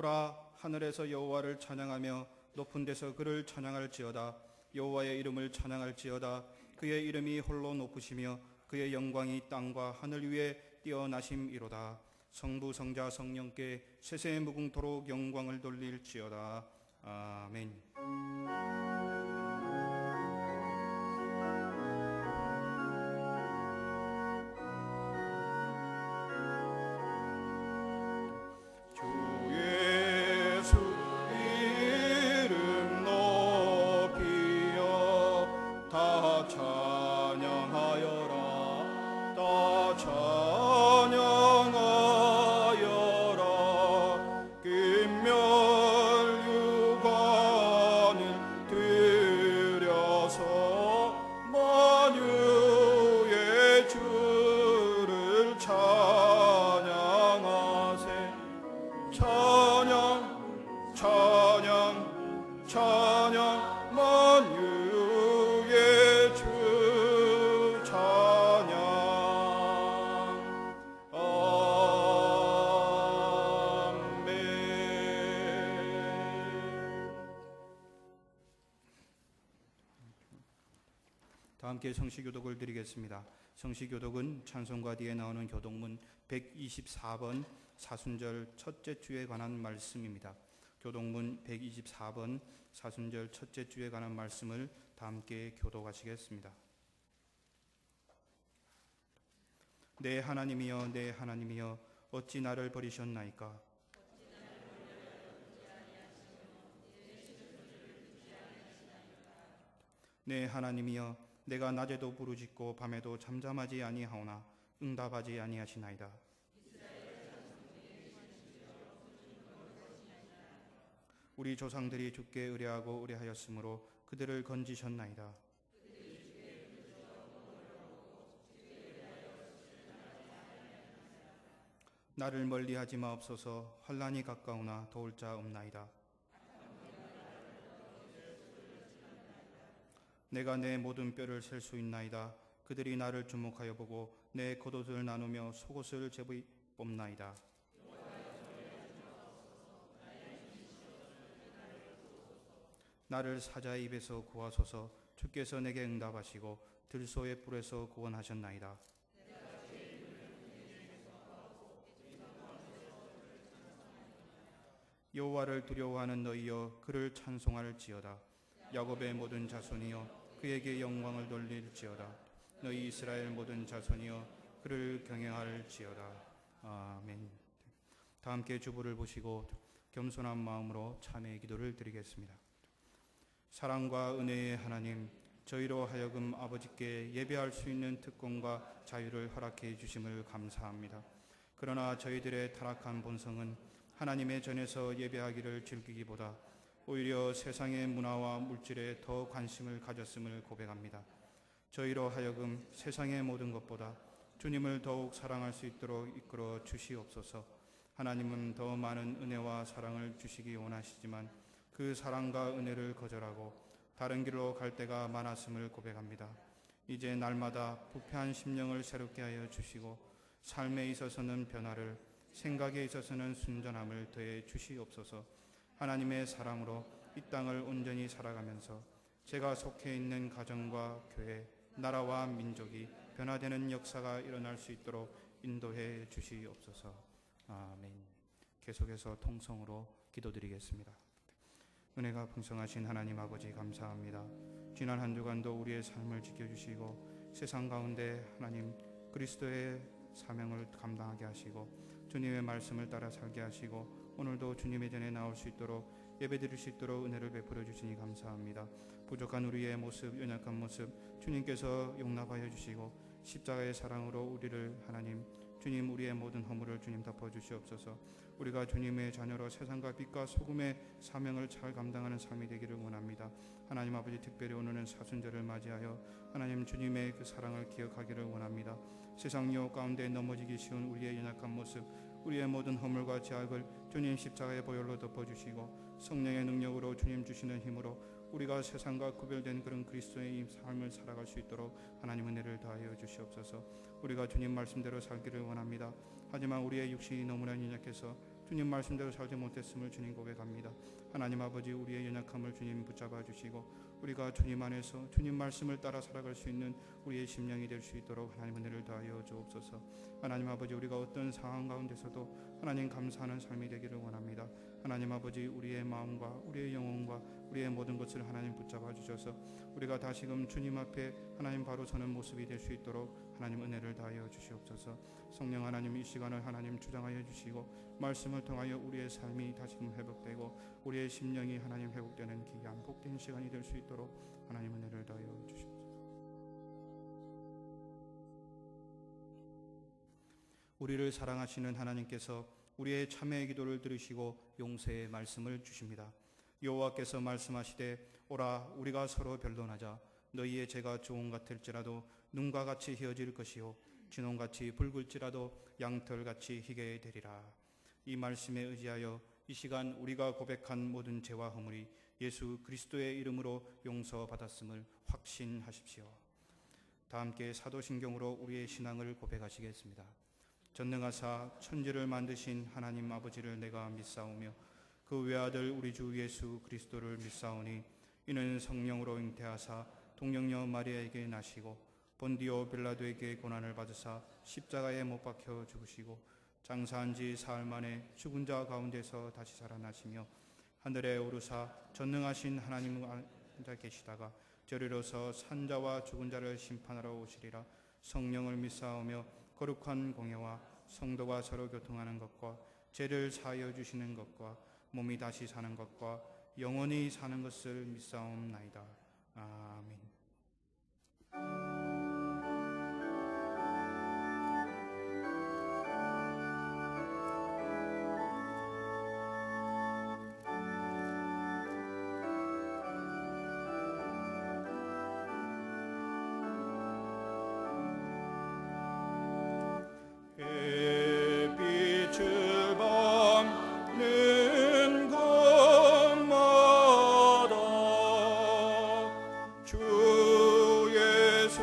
오라, 하늘에서 여호와를 찬양하며 높은 데서 그를 찬양할지어다. 여호와의 이름을 찬양할지어다. 그의 이름이 홀로 높으시며 그의 영광이 땅과 하늘 위에 뛰어나심이로다. 성부 성자 성령께 세세 무궁토록 영광을 돌릴지어다. 아멘. 함께 성시교독을 드리겠습니다. 성시교독은 찬송가 뒤에 나오는 교독문 124번 사순절 첫째 주에 관한 말씀입니다. 교독문 124번 사순절 첫째 주에 관한 말씀을 다 함께 교독하시겠습니다. 내 하나님이여, 내 하나님이여, 어찌 나를 버리셨나이까? 내 하나님이여, 내가 낮에도 부르짖고 밤에도 잠잠하지 아니하오나 응답하지 아니하시나이다. 우리 조상들이 주께 의뢰하고 의뢰하였으므로 그들을 건지셨나이다. 나를 멀리하지 마옵소서. 환난이 가까우나 도울 자 없나이다. 내가 내 모든 뼈를 셀 수 있나이다. 그들이 나를 주목하여 보고 내 겉옷을 나누며 속옷을 제비 뽑나이다. 나를 사자의 입에서 구하소서. 주께서 내게 응답하시고 들소의 뿔에서 구원하셨나이다. 여호와를 두려워하는 너희여, 그를 찬송할지어다. 야곱의 모든 자손이여, 그에게 영광을 돌릴지어다. 너희 이스라엘 모든 자손이여, 그를 경외할지어다. 아멘. 다 함께 주보를 보시고 겸손한 마음으로 참회의 기도를 드리겠습니다. 사랑과 은혜의 하나님, 저희로 하여금 아버지께 예배할 수 있는 특권과 자유를 허락해 주심을 감사합니다. 그러나 저희들의 타락한 본성은 하나님의 전에서 예배하기를 즐기기보다 오히려 세상의 문화와 물질에 더 관심을 가졌음을 고백합니다. 저희로 하여금 세상의 모든 것보다 주님을 더욱 사랑할 수 있도록 이끌어 주시옵소서. 하나님은 더 많은 은혜와 사랑을 주시기 원하시지만 그 사랑과 은혜를 거절하고 다른 길로 갈 때가 많았음을 고백합니다. 이제 날마다 부패한 심령을 새롭게 하여 주시고 삶에 있어서는 변화를, 생각에 있어서는 순전함을 더해 주시옵소서. 하나님의 사랑으로 이 땅을 온전히 살아가면서 제가 속해 있는 가정과 교회, 나라와 민족이 변화되는 역사가 일어날 수 있도록 인도해 주시옵소서. 아멘. 계속해서 통성으로 기도드리겠습니다. 은혜가 풍성하신 하나님 아버지 감사합니다. 지난 한 주간도 우리의 삶을 지켜주시고 세상 가운데 하나님 그리스도의 사명을 감당하게 하시고 주님의 말씀을 따라 살게 하시고 오늘도 주님의 전에 나올 수 있도록 예배드릴 수 있도록 은혜를 베풀어 주시니 감사합니다. 부족한 우리의 모습, 연약한 모습 주님께서 용납하여 주시고 십자가의 사랑으로 우리를 하나님 주님 우리의 모든 허물을 주님 덮어주시옵소서. 우리가 주님의 자녀로 세상과 빛과 소금의 사명을 잘 감당하는 삶이 되기를 원합니다. 하나님 아버지, 특별히 오늘은 사순절을 맞이하여 하나님 주님의 그 사랑을 기억하기를 원합니다. 세상 유혹 가운데 넘어지기 쉬운 우리의 연약한 모습, 우리의 모든 허물과 죄악을 주님 십자가의 보혈로 덮어주시고 성령의 능력으로 주님 주시는 힘으로 우리가 세상과 구별된 그런 그리스도의 삶을 살아갈 수 있도록 하나님 은혜를 다하여 주시옵소서. 우리가 주님 말씀대로 살기를 원합니다. 하지만 우리의 육신이 너무나 연약해서 주님 말씀대로 살지 못했음을 주님 고백합니다. 하나님 아버지, 우리의 연약함을 주님 붙잡아 주시고 우리가 주님 안에서 주님 말씀을 따라 살아갈 수 있는 우리의 심령이 될 수 있도록 하나님 은혜를 더하여 주옵소서. 하나님 아버지, 우리가 어떤 상황 가운데서도 하나님 감사하는 삶이 되기를 원합니다. 하나님 아버지, 우리의 마음과 우리의 영혼과 우리의 모든 것을 하나님 붙잡아 주셔서 우리가 다시금 주님 앞에 하나님 바로 서는 모습이 될 수 있도록 하나님 은혜를 다하여 주시옵소서. 성령 하나님, 이 시간을 하나님 주장하여 주시고 말씀을 통하여 우리의 삶이 다시금 회복되고 우리의 심령이 하나님 회복되는 귀한 복된 시간이 될 수 있도록 하나님 은혜를 다하여 주시옵소서. 우리를 사랑하시는 하나님께서 우리의 참회의 기도를 들으시고 용서의 말씀을 주십니다. 여호와께서 말씀하시되 오라, 우리가 서로 변론하자. 너희의 죄가 조금 같을지라도 눈과 같이 희어질 것이요 진홍같이 붉을지라도 양털같이 희게 되리라. 이 말씀에 의지하여 이 시간 우리가 고백한 모든 죄와 허물이 예수 그리스도의 이름으로 용서받았음을 확신하십시오. 다 함께 사도신경으로 우리의 신앙을 고백하시겠습니다. 전능하사 천지를 만드신 하나님 아버지를 내가 믿사오며 그 외아들 우리 주 예수 그리스도를 믿사오니 이는 성령으로 잉태하사 동정녀 마리아에게 나시고 본디오 빌라도에게 고난을 받으사 십자가에 못 박혀 죽으시고 장사한 지 사흘 만에 죽은 자 가운데서 다시 살아나시며 하늘에 오르사 전능하신 하나님 앉아 계시다가 저리로서 산자와 죽은 자를 심판하러 오시리라. 성령을 믿사오며 거룩한 공예와 성도가 서로 교통하는 것과 죄를 사하여 주시는 것과 몸이 다시 사는 것과 영원히 사는 것을 믿사옵나이다. 아멘. 주 예수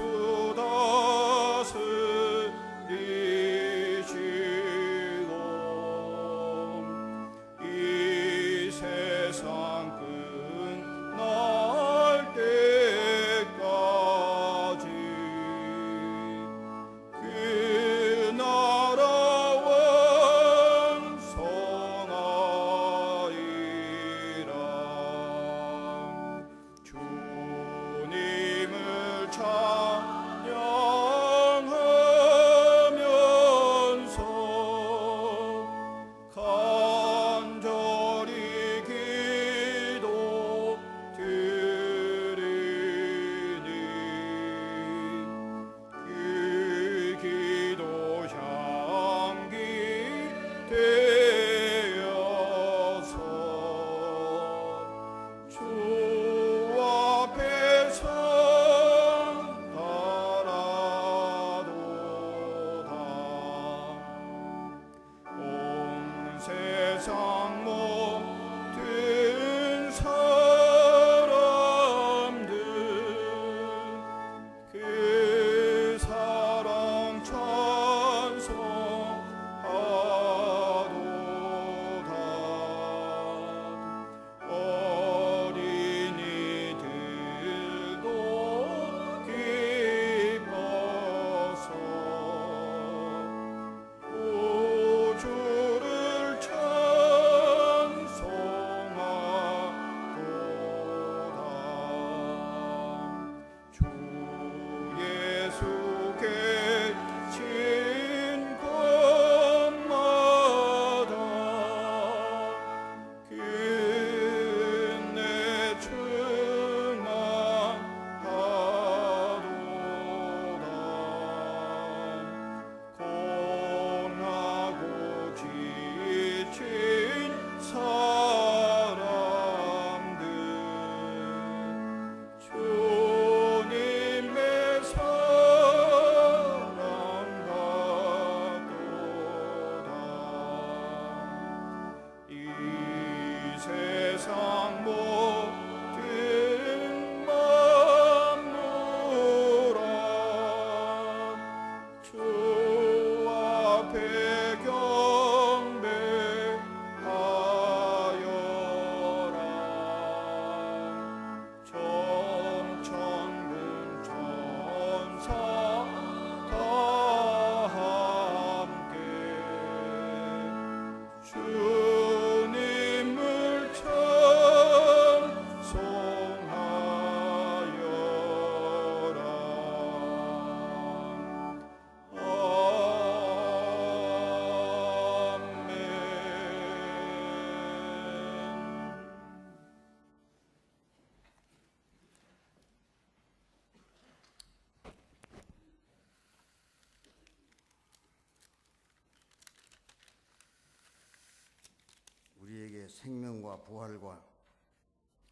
생명과 부활과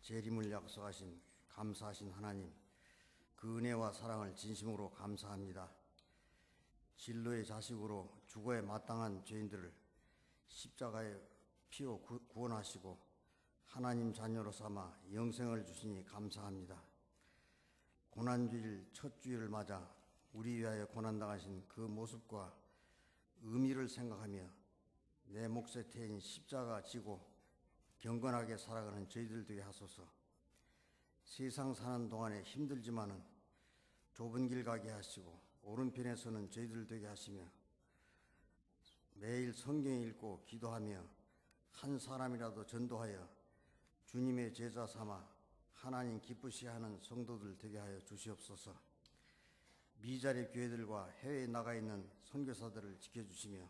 재림을 약속하신 감사하신 하나님, 그 은혜와 사랑을 진심으로 감사합니다. 진로의 자식으로 죽어야 마땅한 죄인들을 십자가에 피로 구원하시고 하나님 자녀로 삼아 영생을 주시니 감사합니다. 고난주일 첫 주일을 맞아 우리 위하여 고난당하신 그 모습과 의미를 생각하며 내 몫에 태인 십자가 지고 경건하게 살아가는 저희들 되게 하소서. 세상 사는 동안에 힘들지만은 좁은 길 가게 하시고 오른편에 서는 저희들 되게 하시며 매일 성경 읽고 기도하며 한 사람이라도 전도하여 주님의 제자 삼아 하나님 기쁘시하는 성도들 되게 하여 주시옵소서. 미자립 교회들과 해외에 나가 있는 선교사들을 지켜주시며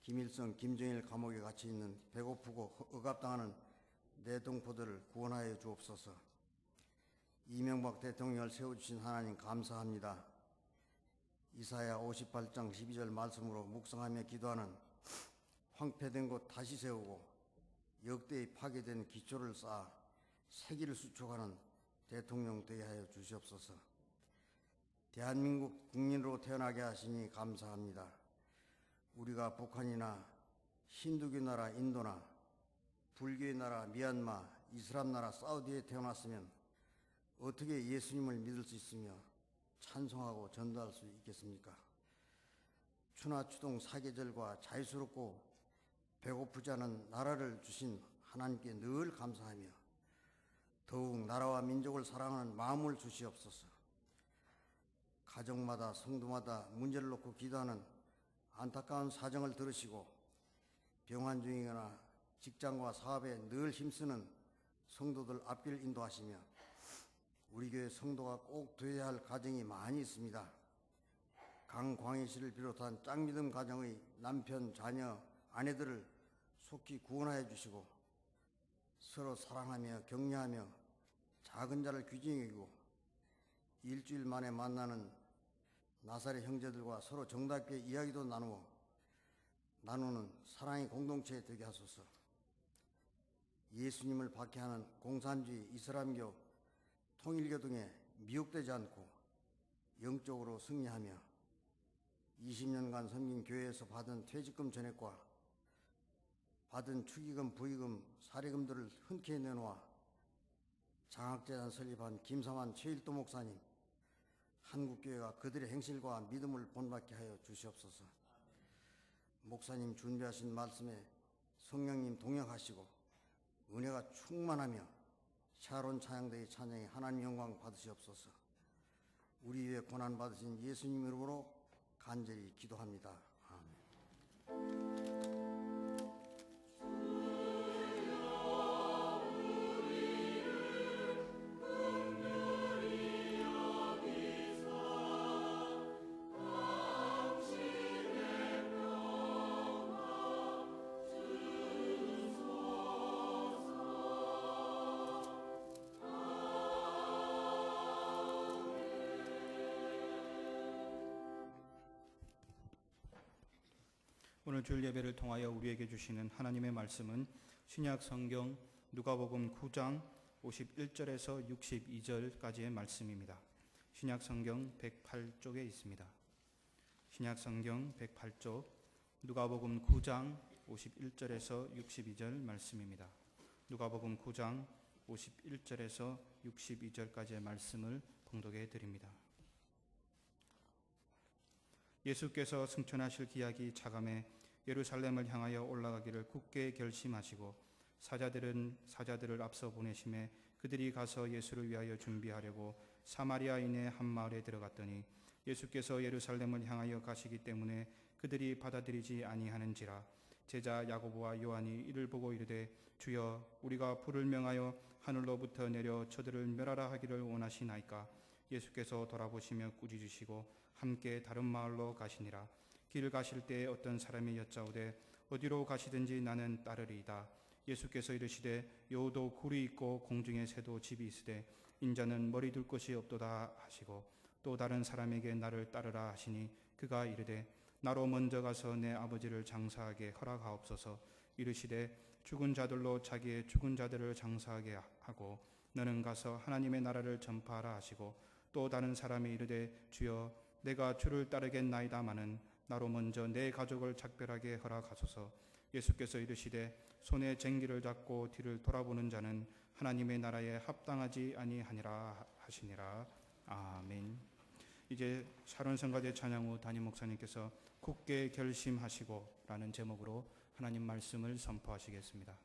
김일성, 김정일 감옥에 갇혀 있는 배고프고 억압당하는 내 동포들을 구원하여 주옵소서. 이명박 대통령을 세워주신 하나님 감사합니다. 이사야 58장 12절 말씀으로 묵상하며 기도하는 황폐된 곳 다시 세우고 역대의 파괴된 기초를 쌓아 세기를 수축하는 대통령 되게 하여 주시옵소서. 대한민국 국민으로 태어나게 하시니 감사합니다. 우리가 북한이나 힌두교 나라 인도나 불교의 나라 미얀마, 이슬람 나라 사우디에 태어났으면 어떻게 예수님을 믿을 수 있으며 찬송하고 전도할 수 있겠습니까? 추나추동 사계절과 자유스럽고 배고프지 않은 나라를 주신 하나님께 늘 감사하며 더욱 나라와 민족을 사랑하는 마음을 주시옵소서. 가정마다 성도마다 문제를 놓고 기도하는 안타까운 사정을 들으시고 병환 중이거나 직장과 사업에 늘 힘쓰는 성도들 앞길 인도하시며 우리 교회 성도가 꼭 되어야 할 가정이 많이 있습니다. 강광희 씨를 비롯한 짝믿음 가정의 남편, 자녀, 아내들을 속히 구원하여 주시고 서로 사랑하며 격려하며 작은 자를 귀중히 여기고 일주일 만에 만나는 나사렛 형제들과 서로 정답게 이야기도 나누는 사랑의 공동체 되게 하소서. 예수님을 박해하는 공산주의, 이슬람교, 통일교 등에 미혹되지 않고 영적으로 승리하며 20년간 섬긴 교회에서 받은 퇴직금 전액과 받은 축의금, 부의금, 사례금들을 흔쾌히 내놓아 장학재단 설립한 김삼환 최일도 목사님, 한국교회가 그들의 행실과 믿음을 본받게 하여 주시옵소서. 목사님 준비하신 말씀에 성령님 동역하시고 은혜가 충만하며 샤론 찬양대의 찬양에 하나님 영광 받으시옵소서. 우리 위해 고난받으신 예수님 이름으로 간절히 기도합니다. 아멘. 오늘 주일 예배를 통하여 우리에게 주시는 하나님의 말씀은 신약 성경 누가복음 9장 51절에서 62절까지의 말씀입니다. 신약 성경 108쪽에 있습니다. 신약 성경 108쪽 누가복음 9장 51절에서 62절 말씀입니다. 누가복음 9장 51절에서 62절까지의 말씀을 봉독해 드립니다. 예수께서 승천하실 기약이 차감해 예루살렘을 향하여 올라가기를 굳게 결심하시고 사자들을 앞서 보내심에 그들이 가서 예수를 위하여 준비하려고 사마리아인의 한 마을에 들어갔더니 예수께서 예루살렘을 향하여 가시기 때문에 그들이 받아들이지 아니하는지라. 제자 야고보와 요한이 이를 보고 이르되 주여 우리가 불을 명하여 하늘로부터 내려 저들을 멸하라 하기를 원하시나이까. 예수께서 돌아보시며 꾸짖으시고 함께 다른 마을로 가시니라. 길 가실 때에 어떤 사람이 여짜오되 어디로 가시든지 나는 따르리이다. 예수께서 이르시되 여우도 굴이 있고 공중에 새도 집이 있으되 인자는 머리 둘 곳이 없도다 하시고 또 다른 사람에게 나를 따르라 하시니 그가 이르되 나로 먼저 가서 내 아버지를 장사하게 허락하옵소서. 이르시되 죽은 자들로 자기의 죽은 자들을 장사하게 하고 너는 가서 하나님의 나라를 전파하라 하시고 또 다른 사람이 이르되 주여 내가 주를 따르겠나이다마는 나로 먼저 내 가족을 작별하게 허락하소서. 예수께서 이르시되 손에 쟁기를 잡고 뒤를 돌아보는 자는 하나님의 나라에 합당하지 아니하니라 하시니라. 아멘. 이제 샤론 성가대 찬양 후 담임 목사님께서 굳게 결심하시고 라는 제목으로 하나님 말씀을 선포하시겠습니다.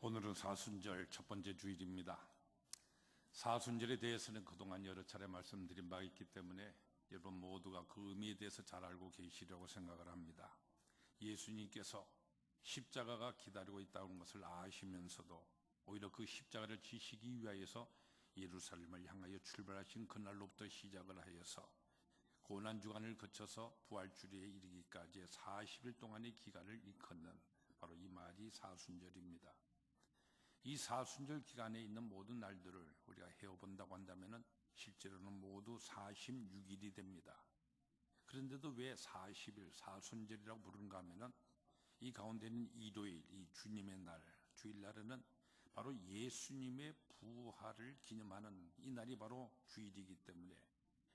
오늘은 사순절 첫 번째 주일입니다. 사순절에 대해서는 그동안 여러 차례 말씀드린 바 있기 때문에 여러분 모두가 그 의미에 대해서 잘 알고 계시려고 생각을 합니다. 예수님께서 십자가가 기다리고 있다는 것을 아시면서도 오히려 그 십자가를 지시기 위하여서 예루살렘을 향하여 출발하신 그날로부터 시작을 하여서 고난주간을 거쳐서 부활주일에 이르기까지의 40일 동안의 기간을 일컫는 바로 이 말이 사순절입니다. 이 사순절 기간에 있는 모든 날들을 우리가 헤어본다고 한다면 실제로는 모두 46일이 됩니다. 그런데도 왜 40일 사순절이라고 부르는가 하면 이 가운데는 일요일, 이 주님의 날, 주일날에는 바로 예수님의 부활을 기념하는 이 날이 바로 주일이기 때문에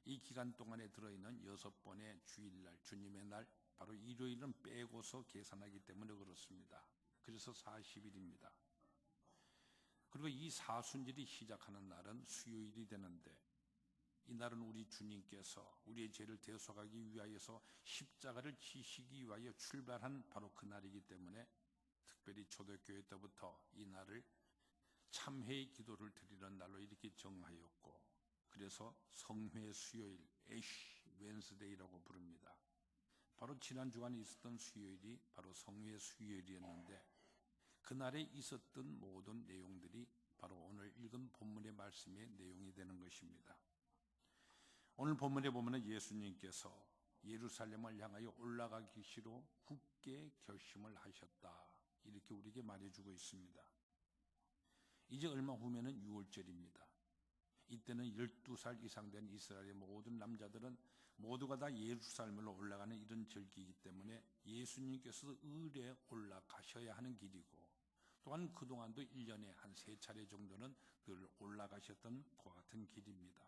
이 기간 동안에 들어있는 6번의 주일날, 주님의 날, 바로 일요일은 빼고서 계산하기 때문에 그렇습니다. 그래서 40일입니다. 그리고 이 사순절이 시작하는 날은 수요일이 되는데 이 날은 우리 주님께서 우리의 죄를 대속하기 위하여서 십자가를 지시기 위하여 출발한 바로 그 날이기 때문에 특별히 초대교회 때부터 이 날을 참회의 기도를 드리는 날로 이렇게 정하였고 그래서 성회 수요일, 애쉬 웬스데이라고 부릅니다. 바로 지난 주간에 있었던 수요일이 바로 성회 수요일이었는데 그날에 있었던 모든 내용들이 바로 오늘 읽은 본문의 말씀의 내용이 되는 것입니다. 오늘 본문에 보면 예수님께서 예루살렘을 향하여 올라가기시로 굳게 결심을 하셨다. 이렇게 우리에게 말해주고 있습니다. 이제 얼마 후면은 6월절입니다. 이때는 12살 이상 된 이스라엘의 모든 남자들은 모두가 다 예루살렘으로 올라가는 이런 절기이기 때문에 예수님께서 을에 올라가셔야 하는 길이고, 또한 그동안도 1년에 한 3차례 정도는 늘 올라가셨던 그와 같은 길입니다.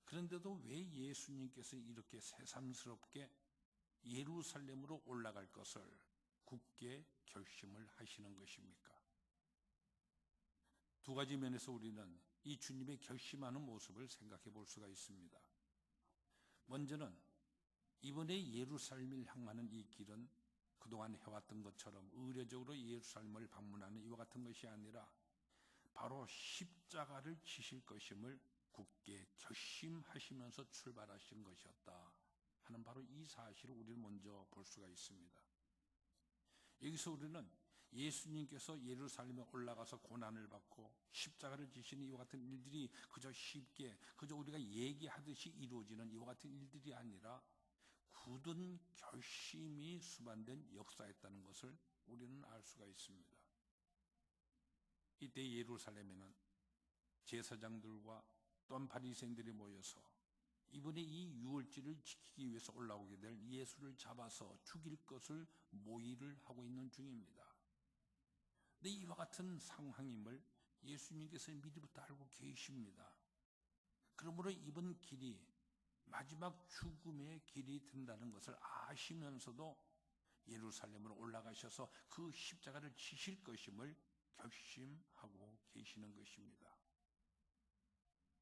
그런데도 왜 예수님께서 이렇게 새삼스럽게 예루살렘으로 올라갈 것을 굳게 결심을 하시는 것입니까? 두 가지 면에서 우리는 이 주님의 결심하는 모습을 생각해 볼 수가 있습니다. 먼저는 이번에 예루살렘을 향하는 이 길은 그동안 해왔던 것처럼 의례적으로 예루살렘을 방문하는 이와 같은 것이 아니라 바로 십자가를 지실 것임을 굳게 결심하시면서 출발하신 것이었다 하는 바로 이 사실을 우리는 먼저 볼 수가 있습니다. 여기서 우리는 예수님께서 예루살렘에 올라가서 고난을 받고 십자가를 지시는 이와 같은 일들이 그저 쉽게, 그저 우리가 얘기하듯이 이루어지는 이와 같은 일들이 아니라 굳은 결심이 수반된 역사였다는 것을 우리는 알 수가 있습니다. 이때 예루살렘에는 제사장들과 또한 바리새인들이 모여서 이번에 이 유월절을 지키기 위해서 올라오게 될 예수를 잡아서 죽일 것을 모의를 하고 있는 중입니다. 근데 이와 같은 상황임을 예수님께서 미리부터 알고 계십니다. 그러므로 이번 길이 마지막 죽음의 길이 된다는 것을 아시면서도 예루살렘으로 올라가셔서 그 십자가를 지실 것임을 결심하고 계시는 것입니다.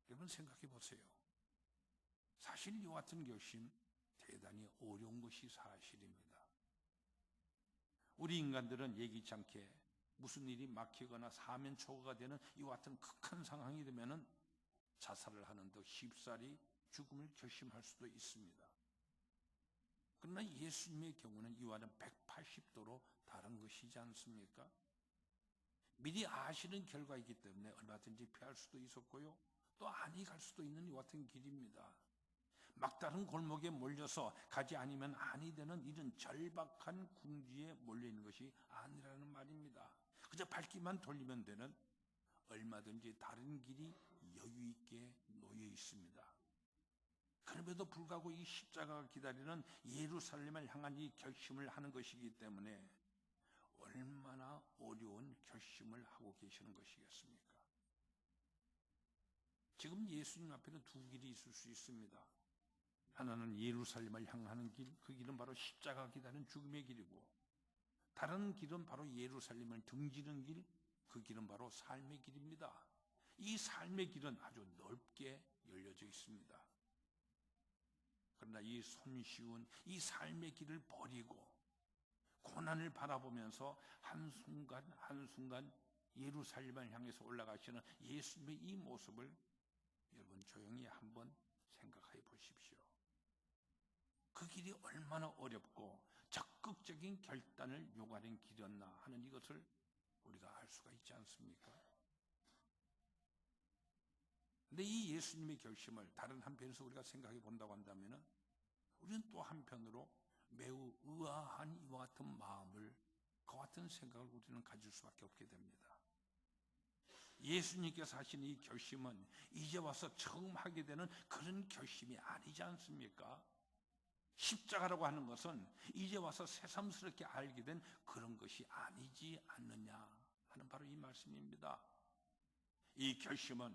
여러분 생각해 보세요. 사실 이와 같은 결심 대단히 어려운 것이 사실입니다. 우리 인간들은 예기치 않게 무슨 일이 막히거나 사면초가가 되는 이와 같은 극한 상황이 되면은 자살을 하는 듯 쉽사리 죽음을 결심할 수도 있습니다. 그러나 예수님의 경우는 이와는 180도로 다른 것이지 않습니까? 미리 아시는 결과이기 때문에 얼마든지 피할 수도 있었고요, 또 아니 갈 수도 있는 이와 같은 길입니다. 막다른 골목에 몰려서 가지 않으면 아니 되는 이런 절박한 궁지에 몰려있는 것이 아니라는 말입니다. 그저 발길만 돌리면 되는 얼마든지 다른 길이 여유 있게 놓여 있습니다. 그럼에도 불구하고 이 십자가가 기다리는 예루살렘을 향한 이 결심을 하는 것이기 때문에 얼마나 어려운 결심을 하고 계시는 것이겠습니까? 지금 예수님 앞에는 두 길이 있을 수 있습니다. 하나는 예루살렘을 향하는 길, 그 길은 바로 십자가가 기다리는 죽음의 길이고, 다른 길은 바로 예루살렘을 등지는 길, 그 길은 바로 삶의 길입니다. 이 삶의 길은 아주 넓게 열려져 있습니다. 그러나 이 손쉬운 이 삶의 길을 버리고 고난을 바라보면서 한순간 한순간 예루살렘을 향해서 올라가시는 예수님의 이 모습을 여러분 조용히 한번 생각해 보십시오. 그 길이 얼마나 어렵고 적극적인 결단을 요구하는 길이었나 하는 이것을 우리가 알 수가 있지 않습니까? 근데 이 예수님의 결심을 다른 한편에서 우리가 생각해 본다고 한다면 우리는 또 한편으로 매우 의아한 이와 같은 마음을, 그와 같은 생각을 우리는 가질 수밖에 없게 됩니다. 예수님께서 하신 이 결심은 이제 와서 처음 하게 되는 그런 결심이 아니지 않습니까? 십자가라고 하는 것은 이제 와서 새삼스럽게 알게 된 그런 것이 아니지 않느냐 하는 바로 이 말씀입니다. 이 결심은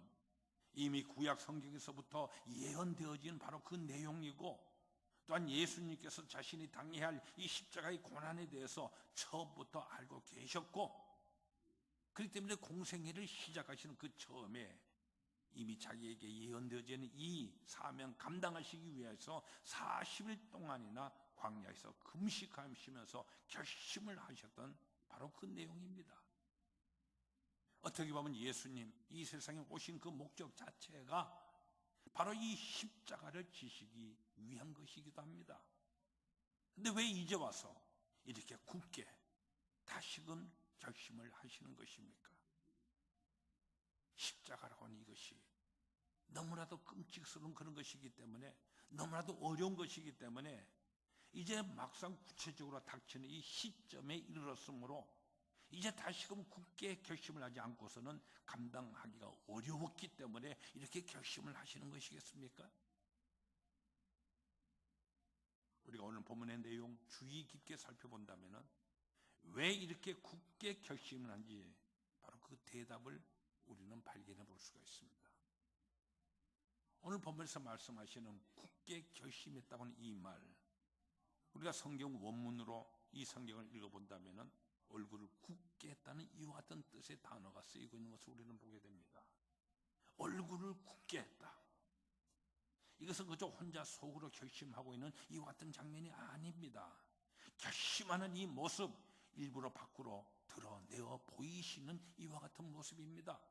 이미 구약 성경에서부터 예언되어진 바로 그 내용이고, 또한 예수님께서 자신이 당해야 할 이 십자가의 고난에 대해서 처음부터 알고 계셨고, 그렇기 때문에 공생애를 시작하시는 그 처음에 이미 자기에게 예언되어진 이 사명 감당하시기 위해서 40일 동안이나 광야에서 금식하시면서 결심을 하셨던 바로 그 내용입니다. 어떻게 보면 예수님 이 세상에 오신 그 목적 자체가 바로 이 십자가를 지시기 위한 것이기도 합니다. 근데 왜 이제 와서 이렇게 굳게 다시금 결심을 하시는 것입니까? 십자가라고 하는 이것이 너무나도 끔찍스러운 그런 것이기 때문에, 너무나도 어려운 것이기 때문에 이제 막상 구체적으로 닥치는 이 시점에 이르렀으므로 이제 다시금 굳게 결심을 하지 않고서는 감당하기가 어려웠기 때문에 이렇게 결심을 하시는 것이겠습니까? 우리가 오늘 본문의 내용 주의 깊게 살펴본다면 왜 이렇게 굳게 결심을 한지 바로 그 대답을 우리는 발견해 볼 수가 있습니다. 오늘 본문에서 말씀하시는 굳게 결심했다고 하는 이 말, 우리가 성경 원문으로 이 성경을 읽어본다면 얼굴을 굳게 했다는 이와 같은 뜻의 단어가 쓰이고 있는 것을 우리는 보게 됩니다. 얼굴을 굳게 했다. 이것은 그저 혼자 속으로 결심하고 있는 이와 같은 장면이 아닙니다. 결심하는 이 모습, 일부러 밖으로 드러내어 보이시는 이와 같은 모습입니다.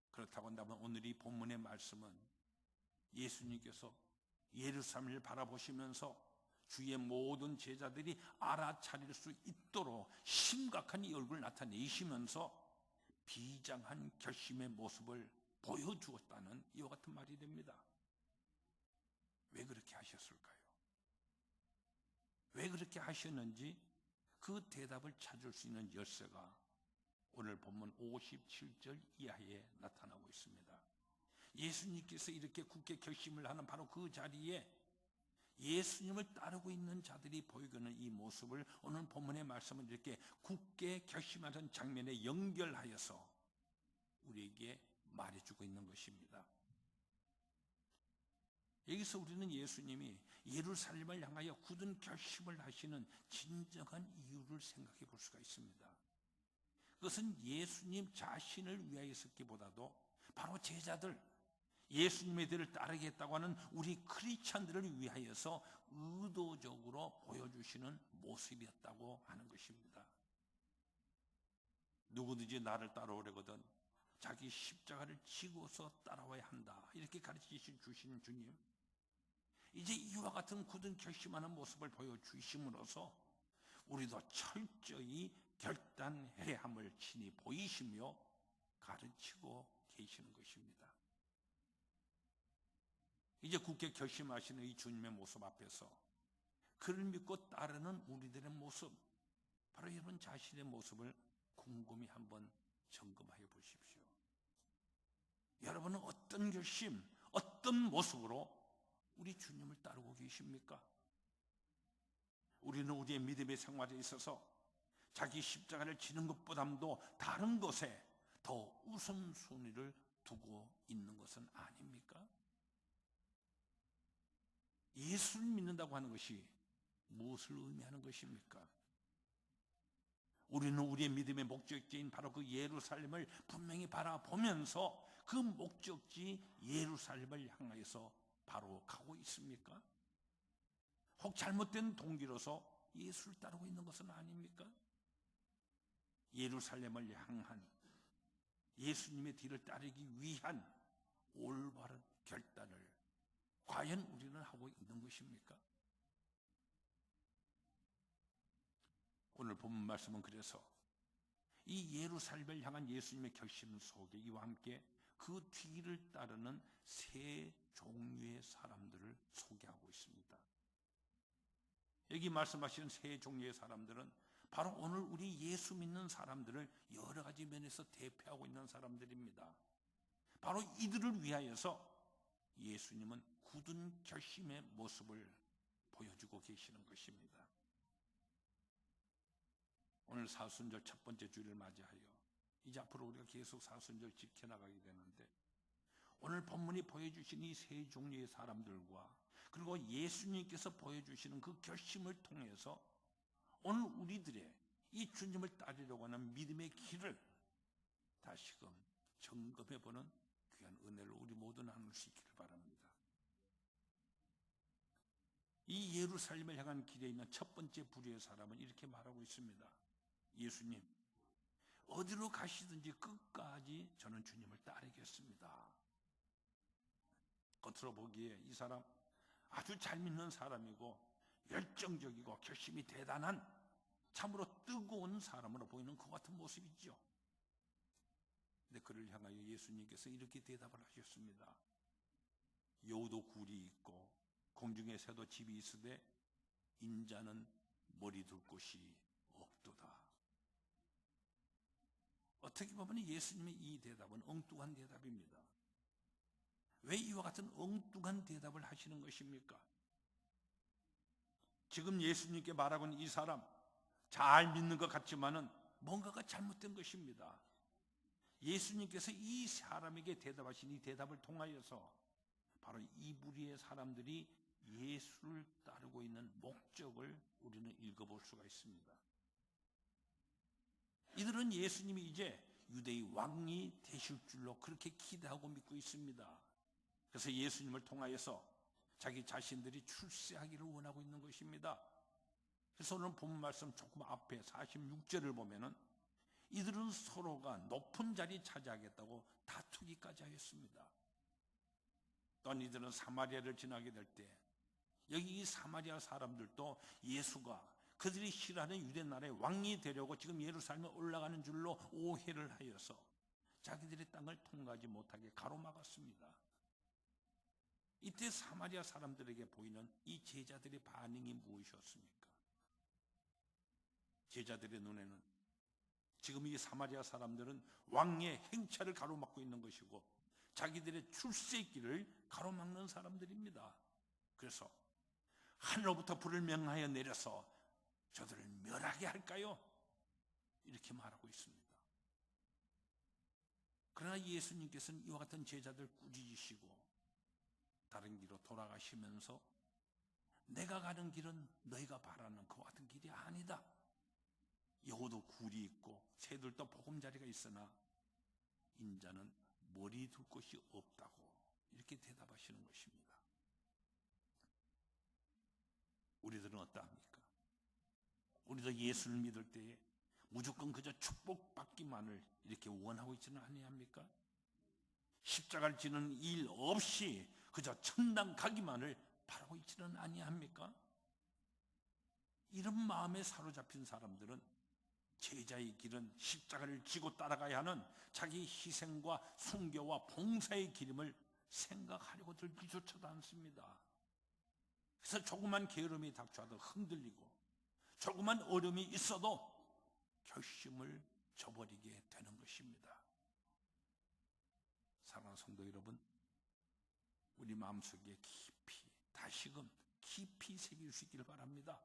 그렇다고 한다면 오늘 이 본문의 말씀은 예수님께서 예루살렘을 바라보시면서 주의 모든 제자들이 알아차릴 수 있도록 심각한 이 얼굴을 나타내시면서 비장한 결심의 모습을 보여주었다는 이와 같은 말이 됩니다. 왜 그렇게 하셨을까요? 왜 그렇게 하셨는지 그 대답을 찾을 수 있는 열쇠가 오늘 본문 57절 이하에 나타나고 있습니다. 예수님께서 이렇게 굳게 결심을 하는 바로 그 자리에 예수님을 따르고 있는 자들이 보이는 이 모습을 오늘 본문의 말씀은 이렇게 굳게 결심하는 장면에 연결하여서 우리에게 말해주고 있는 것입니다. 여기서 우리는 예수님이 예루살렘을 향하여 굳은 결심을 하시는 진정한 이유를 생각해 볼 수가 있습니다. 그것은 예수님 자신을 위하였기보다도 바로 제자들, 예수님의 뒤를 따르겠다고 하는 우리 크리스찬들을 위하여서 의도적으로 보여주시는 모습이었다고 하는 것입니다. 누구든지 나를 따라오려거든 자기 십자가를 지고서 따라와야 한다, 이렇게 가르치신 주신 주님, 이제 이와 같은 굳은 결심하는 모습을 보여주심으로써 우리도 철저히 결단해야 함을 친히 보이시며 가르치고 계시는 것입니다. 이제 굳게 결심하시는 이 주님의 모습 앞에서 그를 믿고 따르는 우리들의 모습, 바로 여러분 자신의 모습을 곰곰이 한번 점검하여 보십시오. 여러분은 어떤 결심, 어떤 모습으로 우리 주님을 따르고 계십니까? 우리는 우리의 믿음의 생활에 있어서 자기 십자가를 지는 것보다도 다른 것에 더 우선순위를 두고 있는 것은 아닙니까? 예수를 믿는다고 하는 것이 무엇을 의미하는 것입니까? 우리는 우리의 믿음의 목적지인 바로 그 예루살렘을 분명히 바라보면서 그 목적지 예루살렘을 향하여서 바로 가고 있습니까? 혹 잘못된 동기로서 예수를 따르고 있는 것은 아닙니까? 예루살렘을 향한 예수님의 뒤를 따르기 위한 올바른 결단을 과연 우리는 하고 있는 것입니까? 오늘 본문 말씀은 그래서 이 예루살렘을 향한 예수님의 결심 속에 이와 함께 그 뒤를 따르는 세 종류의 사람들을 소개하고 있습니다. 여기 말씀하시는 세 종류의 사람들은 바로 오늘 우리 예수 믿는 사람들을 여러 가지 면에서 대표하고 있는 사람들입니다. 바로 이들을 위하여서 예수님은 굳은 결심의 모습을 보여주고 계시는 것입니다. 오늘 사순절 첫 번째 주일을 맞이하여 이제 앞으로 우리가 계속 사순절 지켜나가게 되는데, 오늘 본문이 보여주신 이 세 종류의 사람들과 그리고 예수님께서 보여주시는 그 결심을 통해서 오늘 우리들의 이 주님을 따르려고 하는 믿음의 길을 다시금 점검해보는 귀한 은혜를 우리 모두 나눌 수 있기를 바랍니다. 이 예루살렘을 향한 길에 있는 첫 번째 부류의 사람은 이렇게 말하고 있습니다. 예수님, 어디로 가시든지 끝까지 저는 주님을 따르겠습니다. 겉으로 보기에 이 사람 아주 잘 믿는 사람이고 열정적이고 결심이 대단한 참으로 뜨거운 사람으로 보이는 그 같은 모습이죠. 근데 그를 향하여 예수님께서 이렇게 대답을 하셨습니다. 여우도 굴이 있고 공중의 새도 집이 있으되 인자는 머리 둘 곳이 없도다. 어떻게 보면 예수님의 이 대답은 엉뚱한 대답입니다. 왜 이와 같은 엉뚱한 대답을 하시는 것입니까? 지금 예수님께 말하고 있는 이 사람, 잘 믿는 것 같지만은 뭔가가 잘못된 것입니다. 예수님께서 이 사람에게 대답하신 이 대답을 통하여서 바로 이 무리의 사람들이 예수를 따르고 있는 목적을 우리는 읽어볼 수가 있습니다. 이들은 예수님이 이제 유대의 왕이 되실 줄로 그렇게 기대하고 믿고 있습니다. 그래서 예수님을 통하여서 자기 자신들이 출세하기를 원하고 있는 것입니다. 그래서 오늘 본 말씀 조금 앞에 46절을 보면은 이들은 서로가 높은 자리 차지하겠다고 다투기까지 하였습니다. 또한 이들은 사마리아를 지나게 될 때 여기 이 사마리아 사람들도 예수가 그들이 싫어하는 유대 나라의 왕이 되려고 지금 예루살렘에 올라가는 줄로 오해를 하여서 자기들의 땅을 통과하지 못하게 가로막았습니다. 이때 사마리아 사람들에게 보이는 이 제자들의 반응이 무엇이었습니까? 제자들의 눈에는 지금 이 사마리아 사람들은 왕의 행차를 가로막고 있는 것이고 자기들의 출세길을 가로막는 사람들입니다. 그래서 하늘로부터 불을 명하여 내려서 저들을 멸하게 할까요? 이렇게 말하고 있습니다. 그러나 예수님께서는 이와 같은 제자들 꾸짖으시고 다른 길로 돌아가시면서 내가 가는 길은 너희가 바라는 그와 같은 길이 아니다. 여호도 굴이 있고 새들도 보금자리가 있으나 인자는 머리 둘 곳이 없다고 이렇게 대답하시는 것입니다. 우리들은 어떠합니까? 우리도 예수를 믿을 때에 무조건 그저 축복받기만을 이렇게 원하고 있지는 아니합니까? 십자가를 지는 일 없이 그저 천당 가기만을 바라고 있지는 아니합니까? 이런 마음에 사로잡힌 사람들은 제자의 길은 십자가를 지고 따라가야 하는 자기 희생과 순교와 봉사의 길임을 생각하려고 들기조차도 않습니다. 그래서 조그만 게으름이 닥쳐도 흔들리고 조그만 어려움이 있어도 결심을 저버리게 되는 것입니다. 사랑하는 성도 여러분, 우리 마음속에 깊이 다시금 깊이 새길 수 있기를 바랍니다.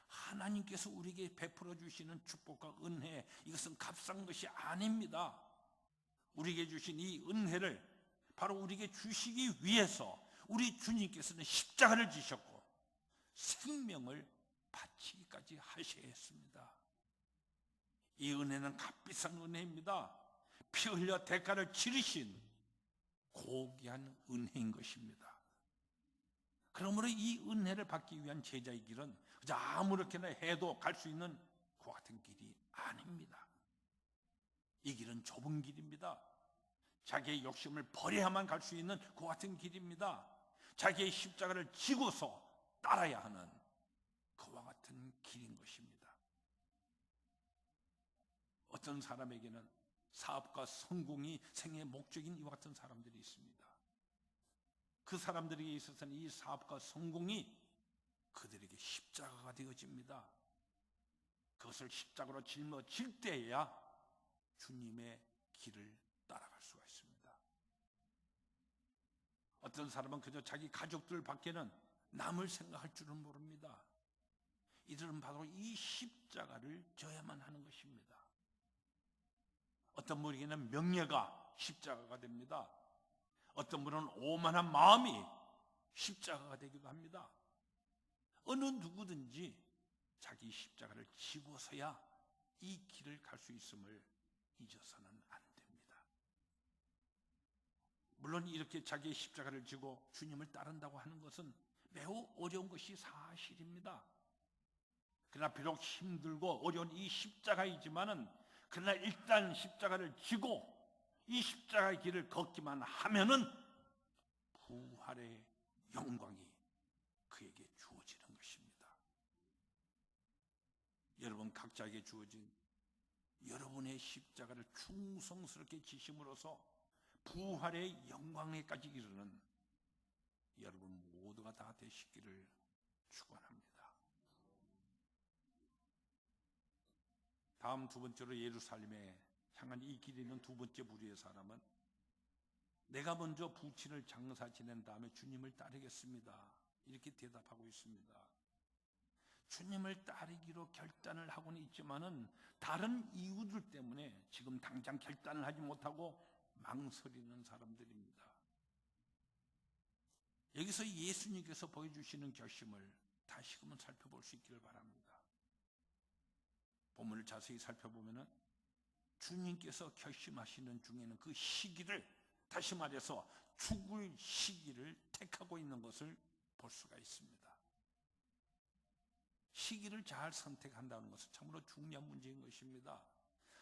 하나님께서 우리에게 베풀어 주시는 축복과 은혜, 이것은 값싼 것이 아닙니다. 우리에게 주신 이 은혜를 바로 우리에게 주시기 위해서 우리 주님께서는 십자가를 지셨고 생명을 바치기까지 하셔야 했습니다. 이 은혜는 값비싼 은혜입니다. 피 흘려 대가를 치르신 고귀한 은혜인 것입니다. 그러므로 이 은혜를 받기 위한 제자의 길은 그저 아무렇게나 해도 갈 수 있는 그 같은 길이 아닙니다. 이 길은 좁은 길입니다. 자기의 욕심을 버려야만 갈 수 있는 그 같은 길입니다. 자기의 십자가를 지고서 따라야 하는 그와 같은 길인 것입니다. 어떤 사람에게는 사업과 성공이 생애의 목적인 이와 같은 사람들이 있습니다. 그 사람들에게 있어서는 이 사업과 성공이 그들에게 십자가가 되어집니다. 그것을 십자가로 짊어질 때에야 주님의 길을 따라갈 수가 있습니다. 어떤 사람은 그저 자기 가족들 밖에는 남을 생각할 줄은 모릅니다. 이들은 바로 이 십자가를 져야만 하는 것입니다. 어떤 분에게는 명예가 십자가가 됩니다. 어떤 분은 오만한 마음이 십자가가 되기도 합니다. 어느 누구든지 자기 십자가를 지고서야 이 길을 갈 수 있음을 잊어서는 안 됩니다. 물론 이렇게 자기의 십자가를 지고 주님을 따른다고 하는 것은 매우 어려운 것이 사실입니다. 그러나 비록 힘들고 어려운 이 십자가이지만은 그러나 일단 십자가를 지고 이 십자가의 길을 걷기만 하면은 부활의 영광이 그에게 주어지는 것입니다. 여러분 각자에게 주어진 여러분의 십자가를 충성스럽게 지심으로써 부활의 영광에까지 이르는 여러분 모두가 다 되시기를 축원합니다. 다음 두 번째로 예루살렘에 향한 이 길에 있는 두 번째 부류의 사람은 내가 먼저 부친을 장사 지낸 다음에 주님을 따르겠습니다. 이렇게 대답하고 있습니다. 주님을 따르기로 결단을 하고는 있지만은 다른 이유들 때문에 지금 당장 결단을 하지 못하고 망설이는 사람들입니다. 여기서 예수님께서 보여주시는 결심을 다시금 살펴볼 수 있기를 바랍니다. 본문을 자세히 살펴보면은 주님께서 결심하시는 중에는 그 시기를, 다시 말해서 죽을 시기를 택하고 있는 것을 볼 수가 있습니다. 시기를 잘 선택한다는 것은 참으로 중요한 문제인 것입니다.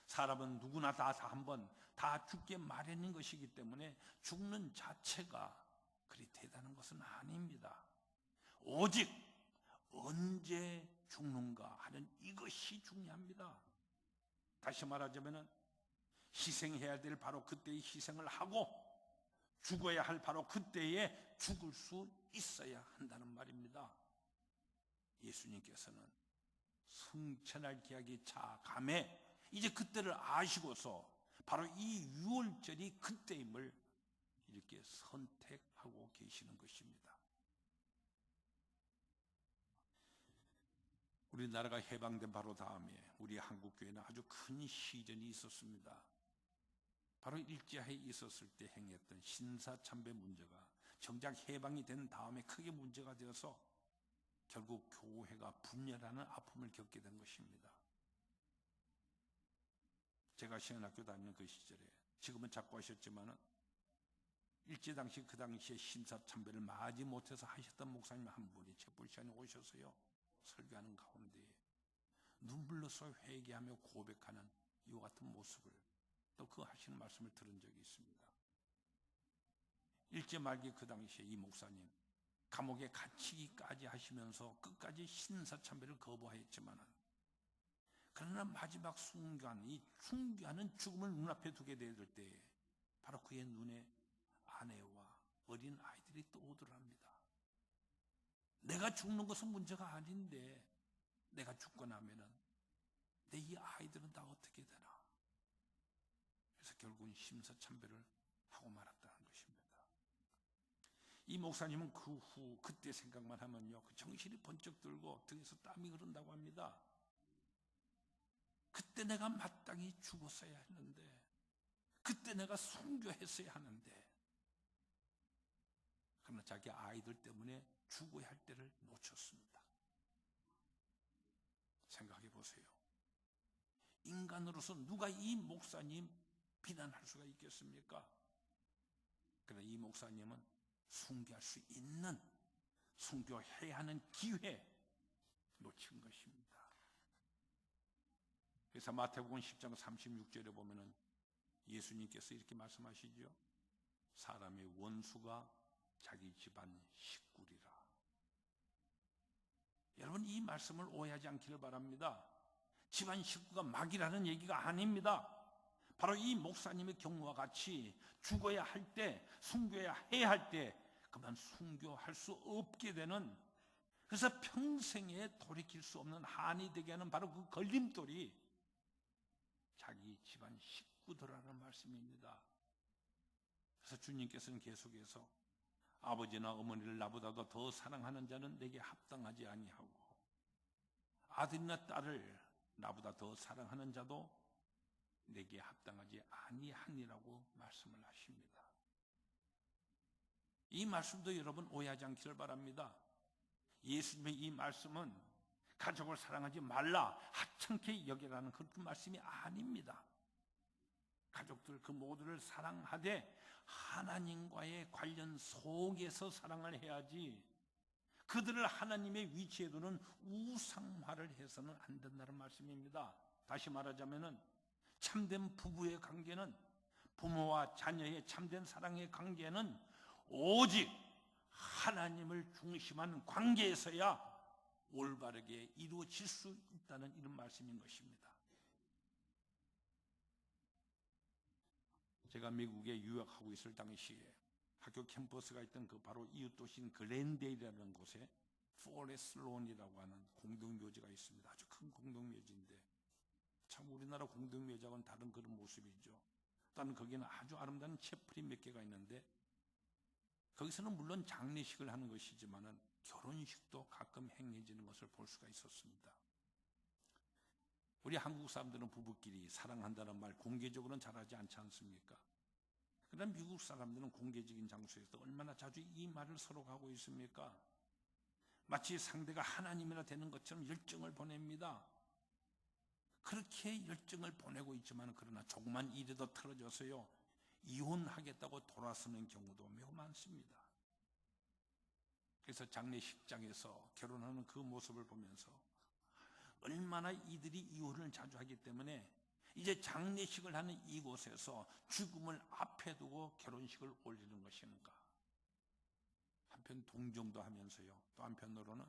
사람은 누구나 다 한 번 다 죽게 마련인 것이기 때문에 죽는 자체가 그리 대단한 것은 아닙니다. 오직 언제 죽는가 하는 이것이 중요합니다. 다시 말하자면 희생해야 될 바로 그때의 희생을 하고 죽어야 할 바로 그때에 죽을 수 있어야 한다는 말입니다. 예수님께서는 승천할 기약이 차감해 이제 그때를 아시고서 바로 이 유월절이 그때임을 이렇게 선택하고 계시는 것입니다. 우리나라가 해방된 바로 다음에 우리 한국교회는 아주 큰 시전이 있었습니다. 바로 일제하에 있었을 때 행했던 신사참배 문제가 정작 해방이 된 다음에 크게 문제가 되어서 결국 교회가 분열하는 아픔을 겪게 된 것입니다. 제가 신학교 다니는 그 시절에, 지금은 작고하셨지만은 일제 당시 그 당시에 신사참배를 맞이 못해서 하셨던 목사님 한 분이 제불시안에 오셔서요 설교하는 가운데 눈물로서 회개하며 고백하는 이와 같은 모습을 또 그 하시는 말씀을 들은 적이 있습니다. 일제 말기 그 당시에 이 목사님 감옥에 갇히기까지 하시면서 끝까지 신사참배를 거부하였지만은 그러나 마지막 순간 이 중요한 죽음을 눈앞에 두게 될 때에 바로 그의 눈에 아내와 어린 아이들이 떠오르랍니다. 내가 죽는 것은 문제가 아닌데 내가 죽고 나면은 내 이 아이들은 다 어떻게 되나. 그래서 결국은 심사참배를 하고 말았다는 것입니다. 이 목사님은 그 후 그때 생각만 하면요 그 정신이 번쩍 들고 등에서 땀이 흐른다고 합니다. 그때 내가 마땅히 죽었어야 했는데, 그때 내가 순교했어야 하는데, 그러나 자기 아이들 때문에 죽어야 할 때를 놓쳤습니다. 생각해 보세요. 인간으로서 누가 이 목사님 비난할 수가 있겠습니까? 그러나 이 목사님은 순교할 수 있는, 순교해야 하는 기회 놓친 것입니다. 그래서 마태복음 10장 36절에 보면은 예수님께서 이렇게 말씀하시죠. 사람의 원수가 자기 집안 식구리라. 여러분 이 말씀을 오해하지 않기를 바랍니다. 집안 식구가 막이라는 얘기가 아닙니다. 바로 이 목사님의 경우와 같이 죽어야 할 때, 순교해야 할 때 그만 순교할 수 없게 되는, 그래서 평생에 돌이킬 수 없는 한이 되게 하는 바로 그 걸림돌이 자기 집안 식구들이라는 말씀입니다. 그래서 주님께서는 계속해서 아버지나 어머니를 나보다도 더 사랑하는 자는 내게 합당하지 아니하고 아들이나 딸을 나보다 더 사랑하는 자도 내게 합당하지 아니하니라고 말씀을 하십니다. 이 말씀도 여러분 오해하지 않기를 바랍니다. 예수님의 이 말씀은 가족을 사랑하지 말라, 하찮게 여기라는 그런 말씀이 아닙니다. 가족들 그 모두를 사랑하되 하나님과의 관련 속에서 사랑을 해야지 그들을 하나님의 위치에 두는 우상화를 해서는 안 된다는 말씀입니다. 다시 말하자면은 참된 부부의 관계는, 부모와 자녀의 참된 사랑의 관계는 오직 하나님을 중심한 관계에서야 올바르게 이루어질 수 있다는 이런 말씀인 것입니다. 제가 미국에 유학하고 있을 당시에 학교 캠퍼스가 있던 그 바로 이웃 도시인 글렌데일이라는 곳에 포레스트 론이라고 하는 공동묘지가 있습니다. 아주 큰 공동묘지인데 참 우리나라 공동묘지하고는 다른 그런 모습이죠. 또한 거기는 아주 아름다운 채플이 몇 개가 있는데 거기서는 물론 장례식을 하는 것이지만은 결혼식도 가끔 행해지는 것을 볼 수가 있었습니다. 우리 한국 사람들은 부부끼리 사랑한다는 말 공개적으로는 잘하지 않지 않습니까? 그러나 미국 사람들은 공개적인 장소에서 얼마나 자주 이 말을 서로 하고 있습니까? 마치 상대가 하나님이나 되는 것처럼 열정을 보냅니다. 그렇게 열정을 보내고 있지만 그러나 조그만 일에도 틀어져서요 이혼하겠다고 돌아서는 경우도 매우 많습니다. 그래서 장례식장에서 결혼하는 그 모습을 보면서 얼마나 이들이 이혼을 자주 하기 때문에 이제 장례식을 하는 이곳에서 죽음을 앞에 두고 결혼식을 올리는 것인가. 한편 동정도 하면서요 또 한편으로는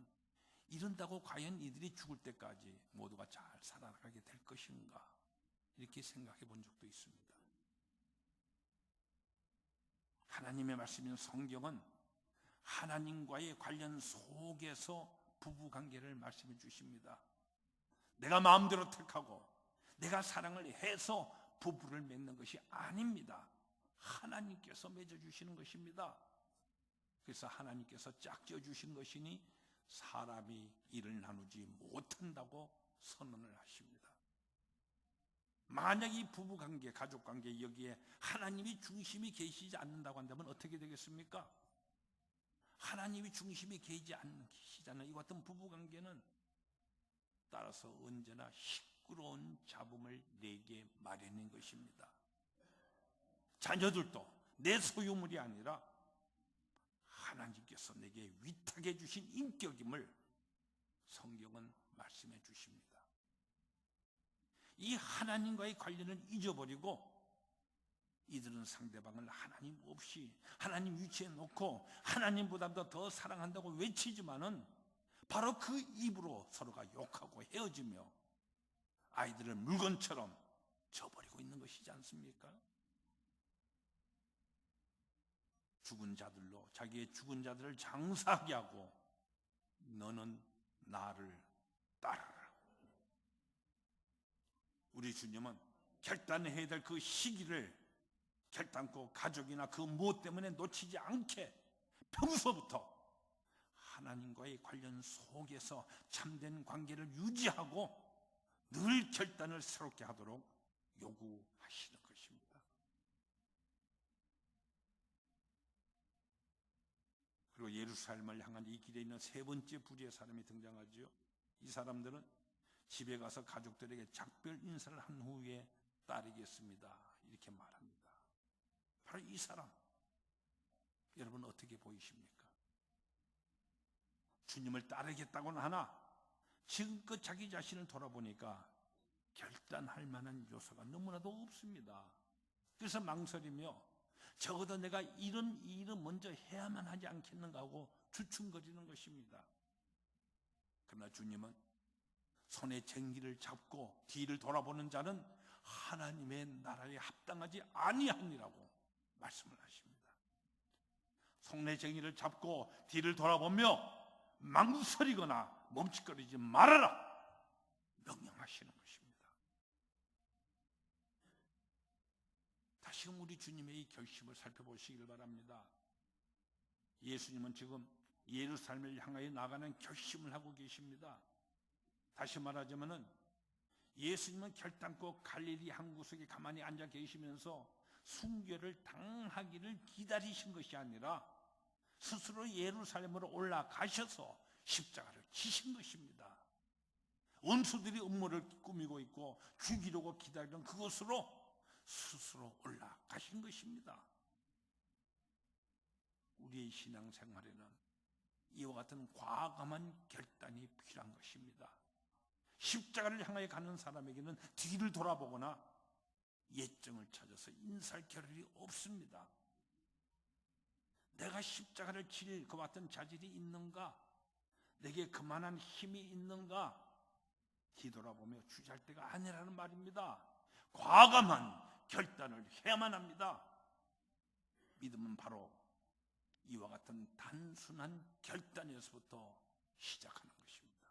이런다고 과연 이들이 죽을 때까지 모두가 잘 살아가게 될 것인가 이렇게 생각해 본 적도 있습니다. 하나님의 말씀인 성경은 하나님과의 관련 속에서 부부관계를 말씀해 주십니다. 내가 마음대로 택하고 내가 사랑을 해서 부부를 맺는 것이 아닙니다. 하나님께서 맺어주시는 것입니다. 그래서 하나님께서 짝지어 주신 것이니 사람이 이를 나누지 못한다고 선언을 하십니다. 만약 이 부부관계, 가족관계 여기에 하나님이 중심이 계시지 않는다고 한다면 어떻게 되겠습니까? 하나님이 중심이 계시지 않는 이 같은 부부관계는 따라서 언제나 시끄러운 잡음을 내게 마련인 것입니다. 자녀들도 내 소유물이 아니라 하나님께서 내게 위탁해 주신 인격임을 성경은 말씀해 주십니다. 이 하나님과의 관련을 잊어버리고 이들은 상대방을 하나님 없이 하나님 위치에 놓고 하나님보다도 더 사랑한다고 외치지만은 바로 그 입으로 서로가 욕하고 헤어지며 아이들을 물건처럼 저버리고 있는 것이지 않습니까? 죽은 자들로 자기의 죽은 자들을 장사하게 하고 너는 나를 따르라. 우리 주님은 결단해야 될 그 시기를 결단코 가족이나 그 무엇 때문에 놓치지 않게 평소부터 하나님과의 관련 속에서 참된 관계를 유지하고 늘 결단을 새롭게 하도록 요구하시는 것입니다. 그리고 예루살렘을 향한 이 길에 있는 세 번째 부류의 사람이 등장하죠. 이 사람들은 집에 가서 가족들에게 작별 인사를 한 후에 따르겠습니다 이렇게 말합니다. 바로 이 사람, 여러분 어떻게 보이십니까? 주님을 따르겠다고는 하나 지금껏 자기 자신을 돌아보니까 결단할 만한 요소가 너무나도 없습니다. 그래서 망설이며 적어도 내가 이런 일을 먼저 해야만 하지 않겠는가 하고 주춤거리는 것입니다. 그러나 주님은 손에 쟁기를 잡고 뒤를 돌아보는 자는 하나님의 나라에 합당하지 아니하니라고 말씀을 하십니다. 손에 쟁기를 잡고 뒤를 돌아보며 망설이거나 멈칫거리지 말아라 명령하시는 것입니다. 다시금 우리 주님의 이 결심을 살펴보시길 바랍니다. 예수님은 지금 예루살렘을 향하여 나가는 결심을 하고 계십니다. 다시 말하자면은 예수님은 결단코 갈릴리 한 구석에 가만히 앉아 계시면서 순교를 당하기를 기다리신 것이 아니라 스스로 예루살렘으로 올라가셔서 십자가를 지신 것입니다. 원수들이 음모를 꾸미고 있고 죽이려고 기다리는 그것으로 스스로 올라가신 것입니다. 우리의 신앙생활에는 이와 같은 과감한 결단이 필요한 것입니다. 십자가를 향하여 가는 사람에게는 뒤를 돌아보거나 예정을 찾아서 인사할 겨를이 없습니다. 내가 십자가를 질 그 같은 자질이 있는가? 내게 그만한 힘이 있는가? 뒤돌아보며 주저할 때가 아니라는 말입니다. 과감한 결단을 해야만 합니다. 믿음은 바로 이와 같은 단순한 결단에서부터 시작하는 것입니다.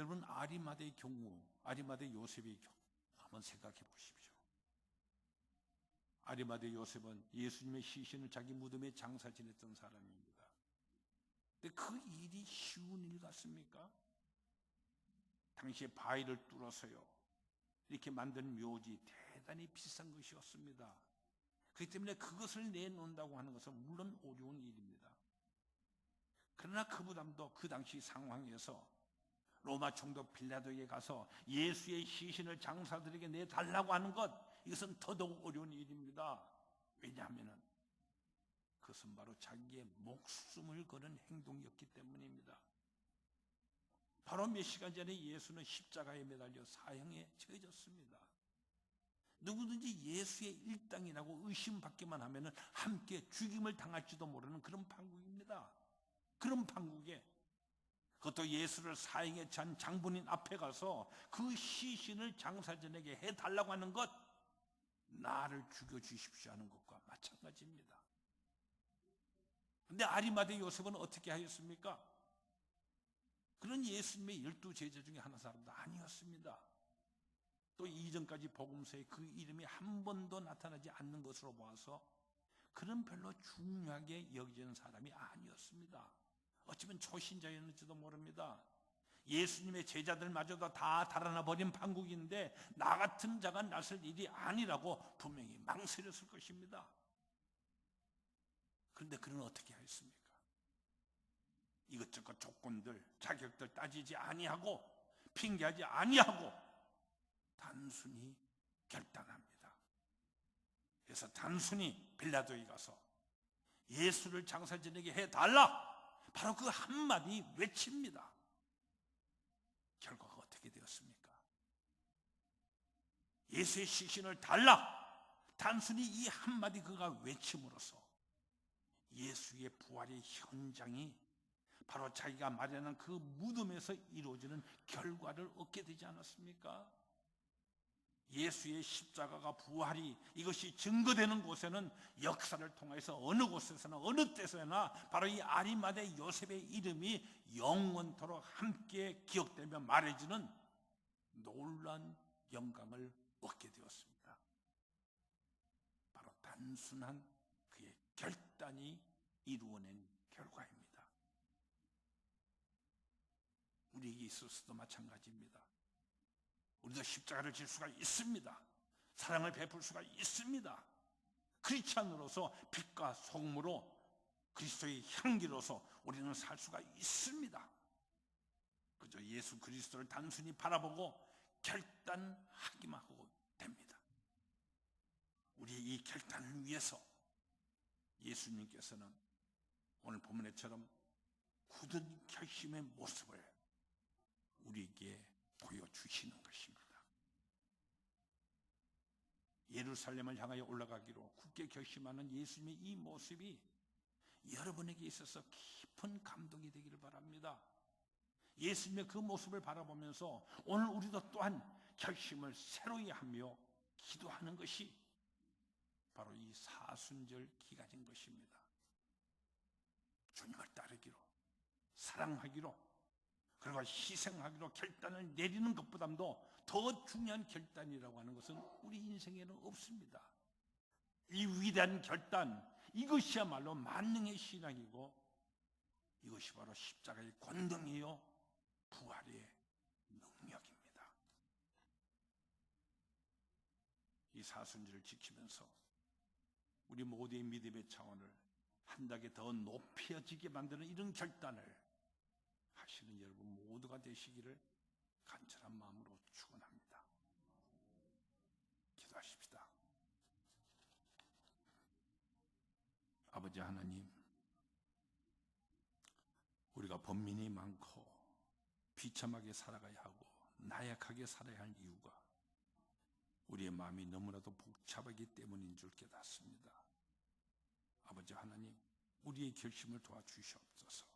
여러분, 아리마다의 경우, 아리마다 요셉의 경우 한번 생각해 보십시오. 아리마다 요셉은 예수님의 시신을 자기 무덤에 장사 지냈던 사람입니다. 근데 그 일이 쉬운 일 같습니까? 당시에 바위를 뚫어서요, 이렇게 만든 묘지 대단히 비싼 것이었습니다. 그렇기 때문에 그것을 내놓는다고 하는 것은 물론 어려운 일입니다. 그러나 그 부담도 그 당시 상황에서 로마 총독 빌라도에게 가서 예수의 시신을 장사들에게 내달라고 하는 것, 이것은 더더욱 어려운 일입니다. 왜냐하면 그것은 바로 자기의 목숨을 거는 행동이었기 때문입니다. 바로 몇 시간 전에 예수는 십자가에 매달려 사형에 처해졌습니다. 누구든지 예수의 일당이라고 의심받기만 하면 함께 죽임을 당할지도 모르는 그런 판국입니다. 그런 판국에, 그것도 예수를 사형에 찬 장본인 앞에 가서 그 시신을 장사전에게 해달라고 하는 것, 나를 죽여주십시오 하는 것과 마찬가지입니다. 그런데 아리마대 요셉은 어떻게 하였습니까? 그런 예수님의 12제자 중에 하나 사람도 아니었습니다. 또 이전까지 복음서에 그 이름이 한 번도 나타나지 않는 것으로 보아서 그런 별로 중요하게 여기지는 사람이 아니었습니다. 어쩌면 초신자였는지도 모릅니다. 예수님의 제자들마저도 다 달아나 버린 판국인데 나 같은 자가 나설 일이 아니라고 분명히 망설였을 것입니다. 그런데 그는 어떻게 하였습니까? 이것저것 조건들, 자격들 따지지 아니하고 핑계하지 아니하고 단순히 결단합니다. 그래서 단순히 빌라도에 가서 예수를 장사전에게 해달라, 바로 그 한마디 외칩니다. 결과가 어떻게 되었습니까? 예수의 시신을 달라, 단순히 이 한마디 그가 외침으로써 예수의 부활의 현장이 바로 자기가 마련한 그 무덤에서 이루어지는 결과를 얻게 되지 않았습니까? 예수의 십자가가 부활이 이것이 증거되는 곳에는 역사를 통해서 어느 곳에서나 어느 때서나 바로 이 아리마대 요셉의 이름이 영원토록 함께 기억되며 말해지는 놀라운 영광을 얻게 되었습니다. 바로 단순한 그의 결단이 이루어낸 결과입니다. 우리에게 있어서도 마찬가지입니다. 우리도 십자가를 질 수가 있습니다. 사랑을 베풀 수가 있습니다. 크리스찬으로서 빛과 소금으로 그리스도의 향기로서 우리는 살 수가 있습니다. 그저 예수 그리스도를 단순히 바라보고 결단하기만 하고 됩니다. 우리의 이 결단을 위해서 예수님께서는 오늘 본문에처럼 굳은 결심의 모습을 우리에게 보여주시는 것입니다. 예루살렘을 향하여 올라가기로 굳게 결심하는 예수님의 이 모습이 여러분에게 있어서 깊은 감동이 되기를 바랍니다. 예수님의 그 모습을 바라보면서 오늘 우리도 또한 결심을 새로이 하며 기도하는 것이 바로 이 사순절 기간인 것입니다. 주님을 따르기로, 사랑하기로, 그리고 희생하기로 결단을 내리는 것보다도 더 중요한 결단이라고 하는 것은 우리 인생에는 없습니다. 이 위대한 결단, 이것이야말로 만능의 신앙이고 이것이 바로 십자가의 권능이요 부활의 능력입니다. 이 사순절을 지키면서 우리 모두의 믿음의 차원을 한 단계 더 높여지게 만드는 이런 결단을 하시는 여러분 모두가 되시기를 간절한 마음으로 축원합니다. 기도하십시다. 아버지 하나님, 우리가 번민이 많고 비참하게 살아가야 하고 나약하게 살아야 할 이유가 우리의 마음이 너무나도 복잡하기 때문인 줄 깨닫습니다. 아버지 하나님, 우리의 결심을 도와주시옵소서.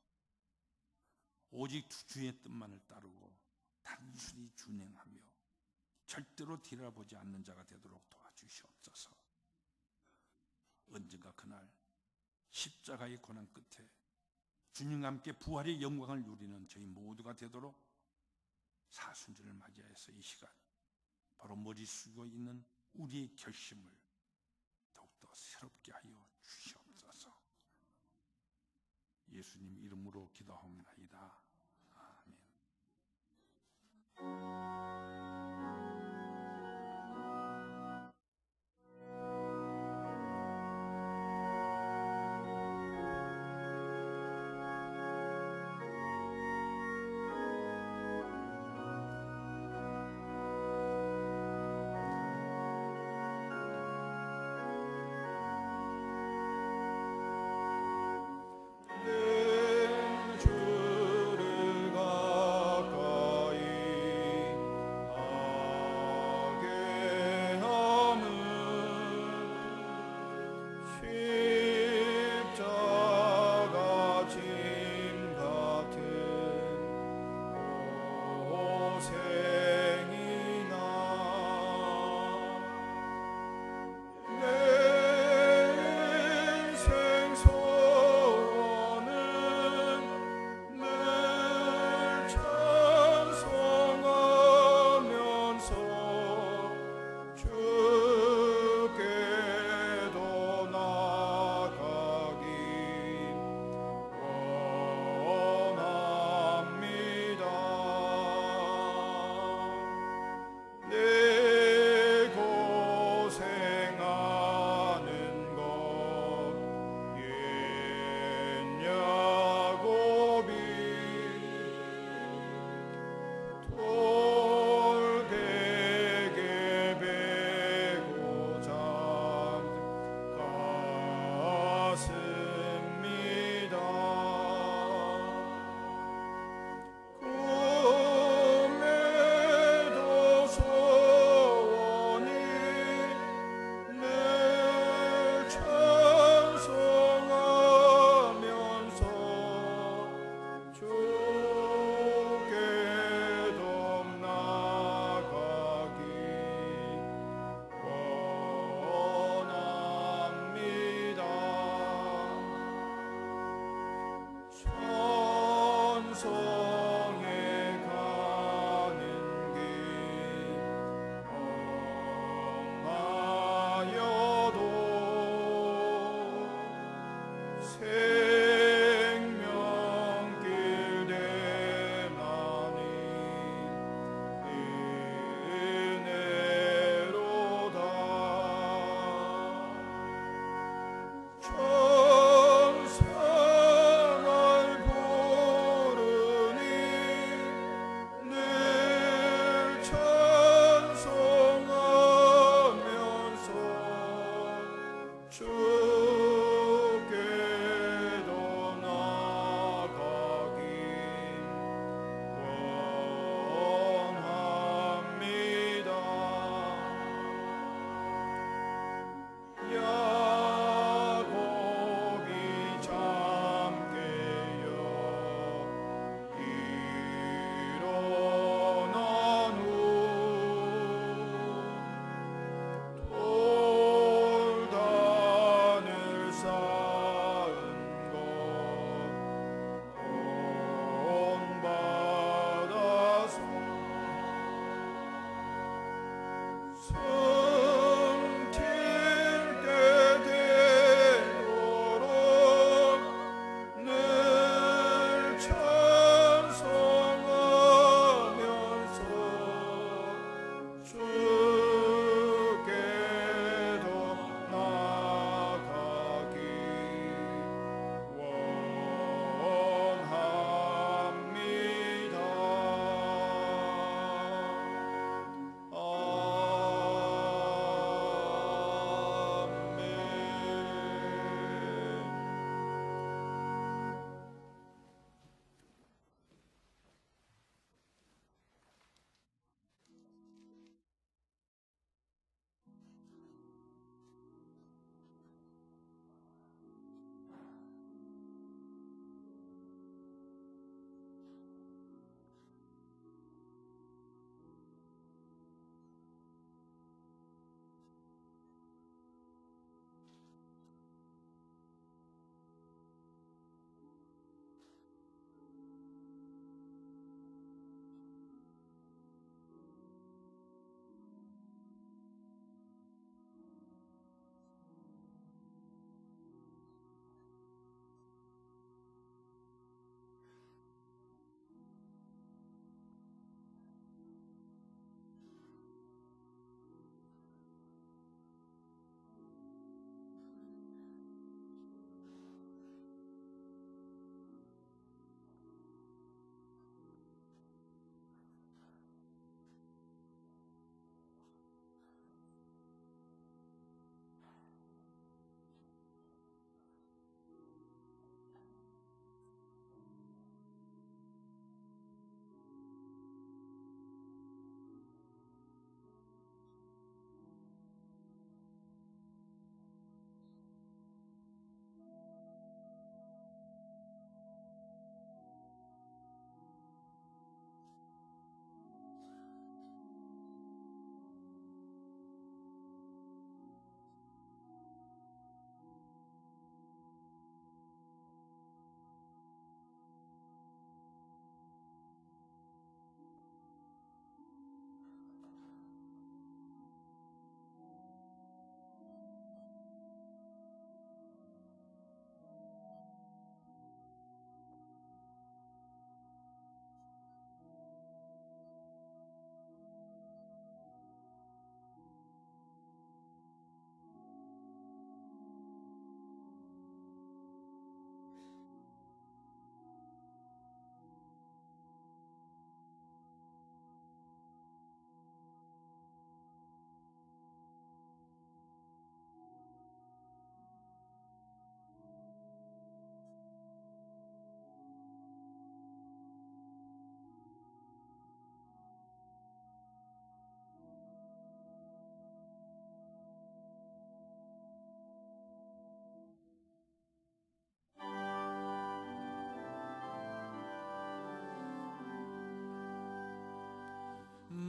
오직 주의 뜻만을 따르고 단순히 준행하며 절대로 뒤돌아보지 않는 자가 되도록 도와주시옵소서. 언젠가 그날 십자가의 고난 끝에 주님과 함께 부활의 영광을 누리는 저희 모두가 되도록 사순절을 맞이해서 이 시간 바로 머리 숙이고 있는 우리의 결심을 더욱더 새롭게 하여 주시옵소서. 예수님 이름으로 기도하옵나이다. 아멘.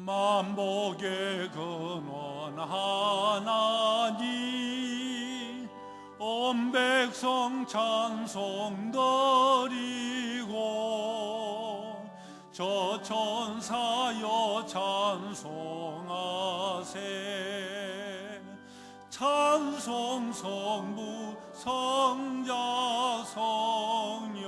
만복의 근원 하나님 온 백성 찬송 드리고 저 천사여 찬송하세 찬송 성부 성자 성령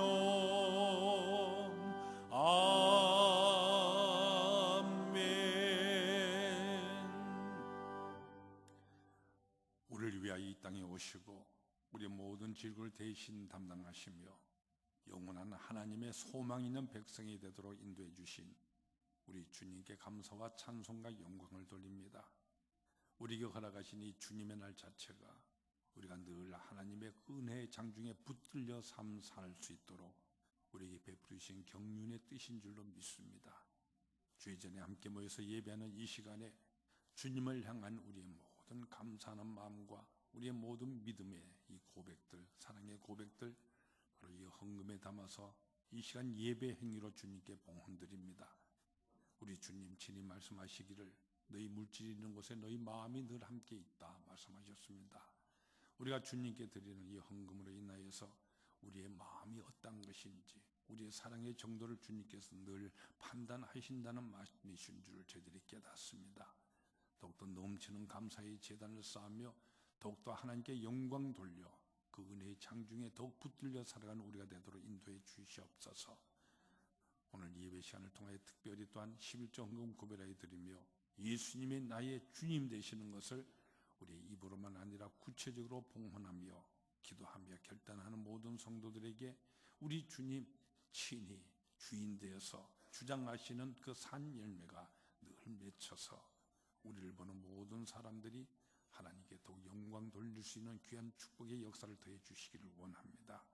아멘. 우리를 위하여 이 땅에 오시고 우리 모든 질고를 대신 담당하시며 영원한 하나님의 소망 있는 백성이 되도록 인도해 주신 우리 주님께 감사와 찬송과 영광을 돌립니다. 우리에게 허락하신 이 주님의 날 자체가 우리가 늘 하나님의 은혜의 장중에 붙들려 삶 살 수 있도록 우리에게 베푸신 경륜의 뜻인 줄로 믿습니다. 주의 전에 함께 모여서 예배하는 이 시간에 주님을 향한 우리의 모든 감사하는 마음과 우리의 모든 믿음의 이 고백들, 사랑의 고백들 바로 이 헌금에 담아서 이 시간 예배 행위로 주님께 봉헌드립니다. 우리 주님 친히 말씀하시기를 너희 물질이 있는 곳에 너희 마음이 늘 함께 있다 말씀하셨습니다. 우리가 주님께 드리는 이 헌금으로 인하여서 우리의 마음이 어떤 것인지 우리의 사랑의 정도를 주님께서 늘 판단하신다는 말씀이신 줄 저희들이 깨닫습니다. 더욱더 넘치는 감사의 제단을 쌓으며 더욱더 하나님께 영광 돌려 그 은혜의 장중에 더욱 붙들려 살아가는 우리가 되도록 인도해 주시옵소서. 오늘 예배 시간을 통하여 특별히 또한 11조 헌금 구별하여 드리며 예수님이 나의 주님 되시는 것을 우리의 입으로만 아니라 구체적으로 봉헌하며 기도하며 결단하는 모든 성도들에게 우리 주님 친히 주인 되어서 주장하시는 그 산 열매가 늘 맺혀서 우리를 보는 모든 사람들이 하나님께 더욱 영광 돌릴 수 있는 귀한 축복의 역사를 더해 주시기를 원합니다.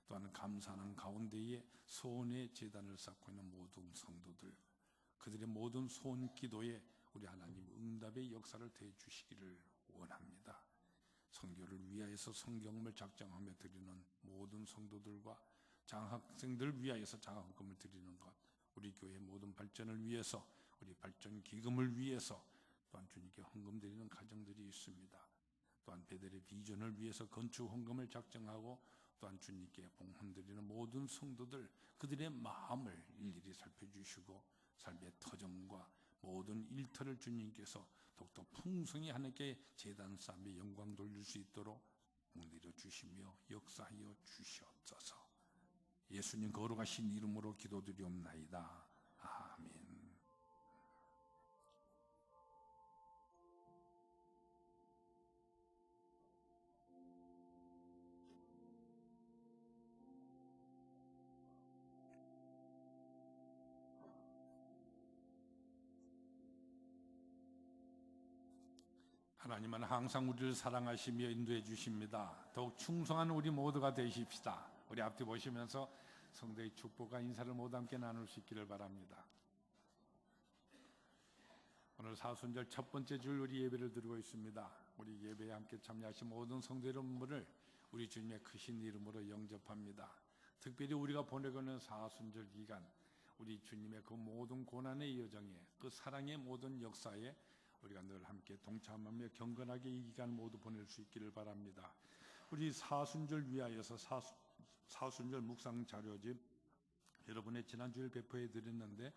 또한 감사하는 가운데에 소원의 제단을 쌓고 있는 모든 성도들 그들의 모든 소원 기도에 우리 하나님 응답의 역사를 더해 주시기를 원합니다. 선교를 위하여서 성경을 작정하며 드리는 모든 성도들과 장학생들 위하여서 장학금을 드리는 것, 우리 교회 모든 발전을 위해서 우리 발전 기금을 위해서 또한 주님께 헌금 드리는 가정들이 있습니다. 또한 베델의 비전을 위해서 건축 헌금을 작정하고 또한 주님께 봉헌 드리는 모든 성도들 그들의 마음을 일일이 살펴주시고 삶의 터전과 모든 일터를 주님께서 더욱더 풍성히 하나님께 제단 쌓으며 영광 돌릴 수 있도록 내려 주시며 역사하여 주시옵소서. 예수님 거룩하신 이름으로 기도드리옵나이다. 아멘. 하나님은 항상 우리를 사랑하시며 인도해 주십니다. 더욱 충성한 우리 모두가 되십시다. 우리 앞뒤 보시면서 성도의 축복과 인사를 모두 함께 나눌 수 있기를 바랍니다. 오늘 사순절 첫 번째 줄 우리 예배를 드리고 있습니다. 우리 예배에 함께 참여하신 모든 성도 여러분을 우리 주님의 크신 이름으로 영접합니다. 특별히 우리가 보내고 있는 사순절 기간 우리 주님의 그 모든 고난의 여정에 그 사랑의 모든 역사에 우리가 늘 함께 동참하며 경건하게 이 기간 모두 보낼 수 있기를 바랍니다. 우리 사순절 위하여서 사순절 묵상 자료집 여러분의 지난주에 배포해 드렸는데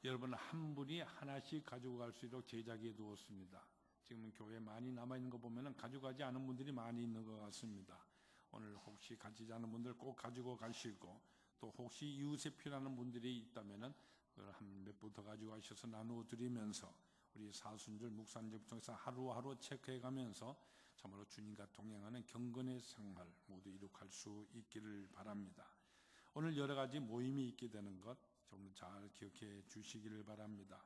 여러분 한 분이 하나씩 가지고 갈 수 있도록 제작해 두었습니다. 지금 교회에 많이 남아있는 거 보면 가져가지 않은 분들이 많이 있는 것 같습니다. 오늘 혹시 가지지 않은 분들 꼭 가지고 가시고 또 혹시 이웃에 필요하는 분들이 있다면 그걸 한 몇 분 더 가지고 가셔서 나누어 드리면서 우리 사순절 묵상절 통해서 하루하루 체크해 가면서 참으로 주님과 동행하는 경건의 생활 모두 이룩할 수 있기를 바랍니다. 오늘 여러 가지 모임이 있게 되는 것 좀 잘 기억해 주시기를 바랍니다.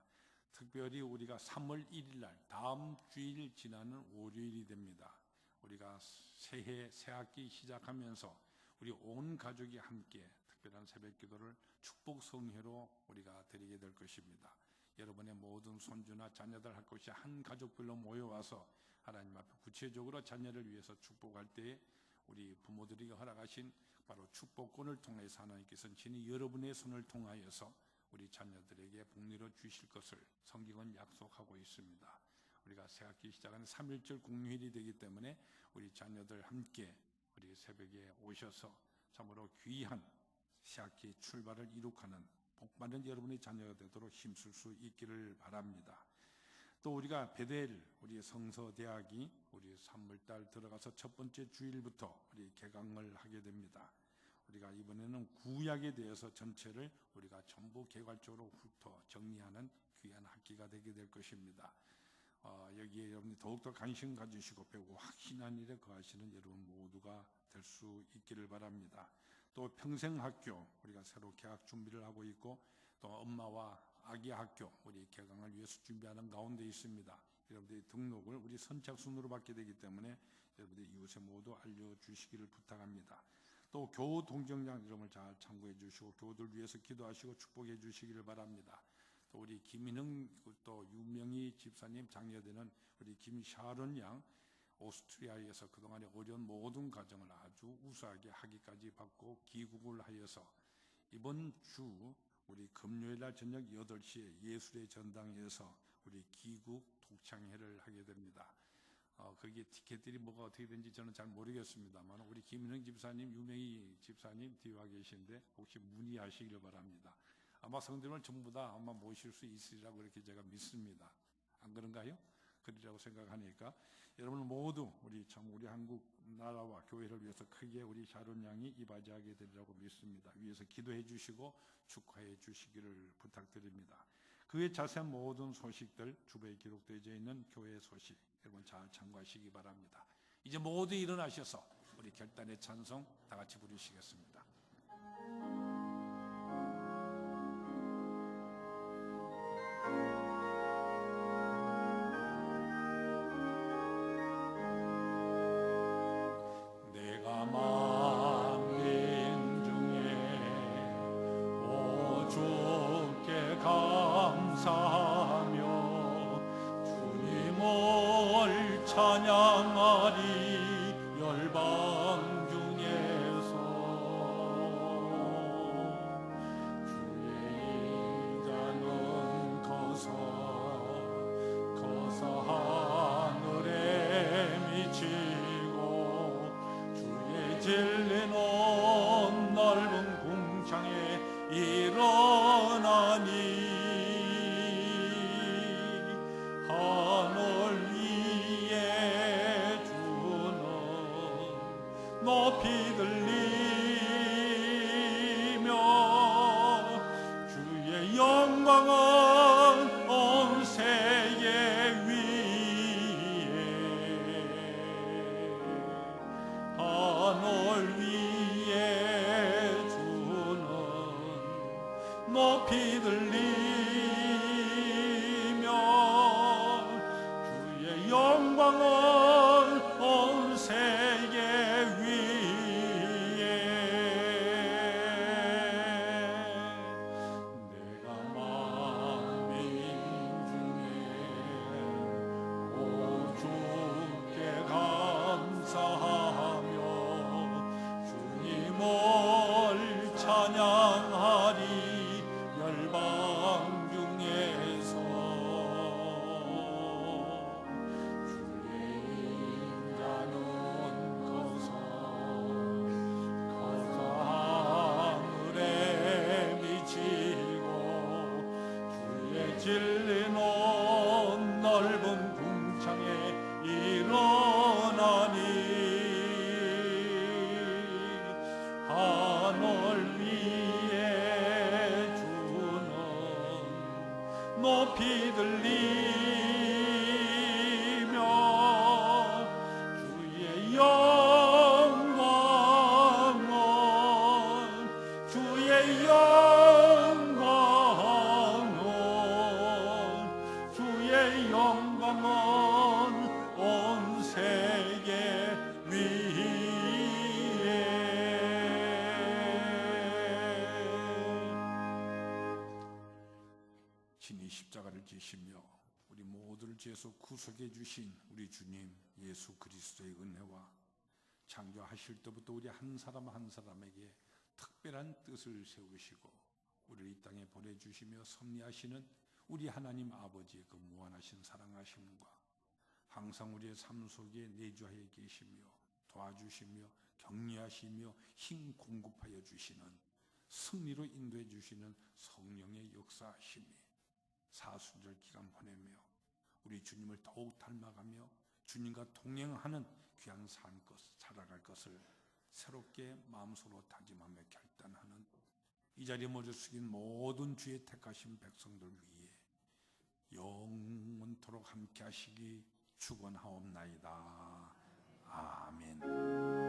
특별히 우리가 3월 1일 날 다음 주일 지나는 월요일이 됩니다. 우리가 새해 새학기 시작하면서 우리 온 가족이 함께 특별한 새벽 기도를 축복 성회로 우리가 드리게 될 것입니다. 여러분의 모든 손주나 자녀들 할 것이 한 가족별로 모여와서 하나님 앞에 구체적으로 자녀를 위해서 축복할 때에 우리 부모들이 허락하신 바로 축복권을 통해서 하나님께서는 친히 여러분의 손을 통하여서 우리 자녀들에게 복리로 주실 것을 성경은 약속하고 있습니다. 우리가 새학기 시작하는 3.1절 공휴일이 되기 때문에 우리 자녀들 함께 우리 새벽에 오셔서 참으로 귀한 새학기 출발을 이룩하는 복받는 여러분의 자녀가 되도록 힘쓸 수 있기를 바랍니다. 또 우리가 베델 우리 성서대학이 우리 3월달 들어가서 첫 번째 주일부터 우리 개강을 하게 됩니다. 우리가 이번에는 구약에 대해서 전체를 우리가 전부 개괄적으로 훑어 정리하는 귀한 학기가 되게 될 것입니다. 여기에 여러분이 더욱더 관심 가지시고 배우고 확신한 일에 거하시는 여러분 모두가 될 수 있기를 바랍니다. 또 평생학교 우리가 새로 개학 준비를 하고 있고 또 엄마와 아기 학교 우리 개강을 위해서 준비하는 가운데 있습니다. 여러분들이 등록을 우리 선착순으로 받게 되기 때문에 여러분들이 이웃에 모두 알려주시기를 부탁합니다. 또 교우 동정장 이름을 잘 참고해 주시고 교우들 위해서 기도하시고 축복해 주시기를 바랍니다. 또 우리 김인흥 또 유명희 집사님 장녀되는 우리 김샤론 양 오스트리아에서 그동안의 어려운 모든 과정을 아주 우수하게 학위까지 받고 귀국을 하여서 이번 주 우리 금요일날 저녁 8시에 예술의 전당에서 우리 귀국 독창회를 하게 됩니다. 거기에 티켓들이 뭐가 어떻게 되는지 저는 잘 모르겠습니다만 우리 김인흥 집사님, 유명희 집사님 뒤에 와 계신데 혹시 문의하시기를 바랍니다. 아마 성도님을 전부 다 아마 모실 수 있으리라고 그렇게 제가 믿습니다. 안 그런가요? 그리라고 생각하니까 여러분 모두 우리 한국 나라와 교회를 위해서 크게 우리 샤론 양이 이바지하게 되리라고 믿습니다. 위에서 기도해 주시고 축하해 주시기를 부탁드립니다. 그의 자세한 모든 소식들 주보에 기록되어 있는 교회 소식 여러분 잘 참고하시기 바랍니다. 이제 모두 일어나셔서 우리 결단의 찬송 다 같이 부르시겠습니다. 내가 만민 중에 오 주께 감사하며 주님을 찬양하리 열방 중에서 주의 인자는 거서 하늘에 미치고 주의 진리는 넓은 궁창에 일어나니 하늘 위에 주는 높이 들리며 주의 영광은 온 세계 위에 하늘 위에 주는 높이 들리며 주의 영광은 온 세계 위에 내가 만민 중에 오 주께 감사하며 주님을 찬양하리 열방 중에서 주의 인자는 거서 하늘에 미치고 주의 진리는 넓은 궁창에 일어나니 하늘 위에 주는 높이 들리며 주의 영광은 주의 영광은 온 세계 위에 친히 십자가를 지시며 우리 모두를 죄에서 구속해 주신 우리 주님 예수 그리스도의 은혜와 창조하실 때부터 우리 한 사람 한 사람에게 특별한 뜻을 세우시고 우리를 이 땅에 보내주시며 섭리하시는 우리 하나님 아버지의 그 무한하신 사랑하심과 항상 우리의 삶 속에 내주하여 계시며 도와주시며 격려하시며 힘 공급하여 주시는 승리로 인도해 주시는 성령의 역사하심이 사순절 기간 보내며 우리 주님을 더욱 닮아가며 주님과 동행하는 귀한 삶 살아갈 것을 새롭게 마음속으로 다짐하며 결단하는 이 자리에 모여 숙인 모든 주의 택하신 백성들 위해 영원토록 함께 하시기 축원하옵나이다. 아멘.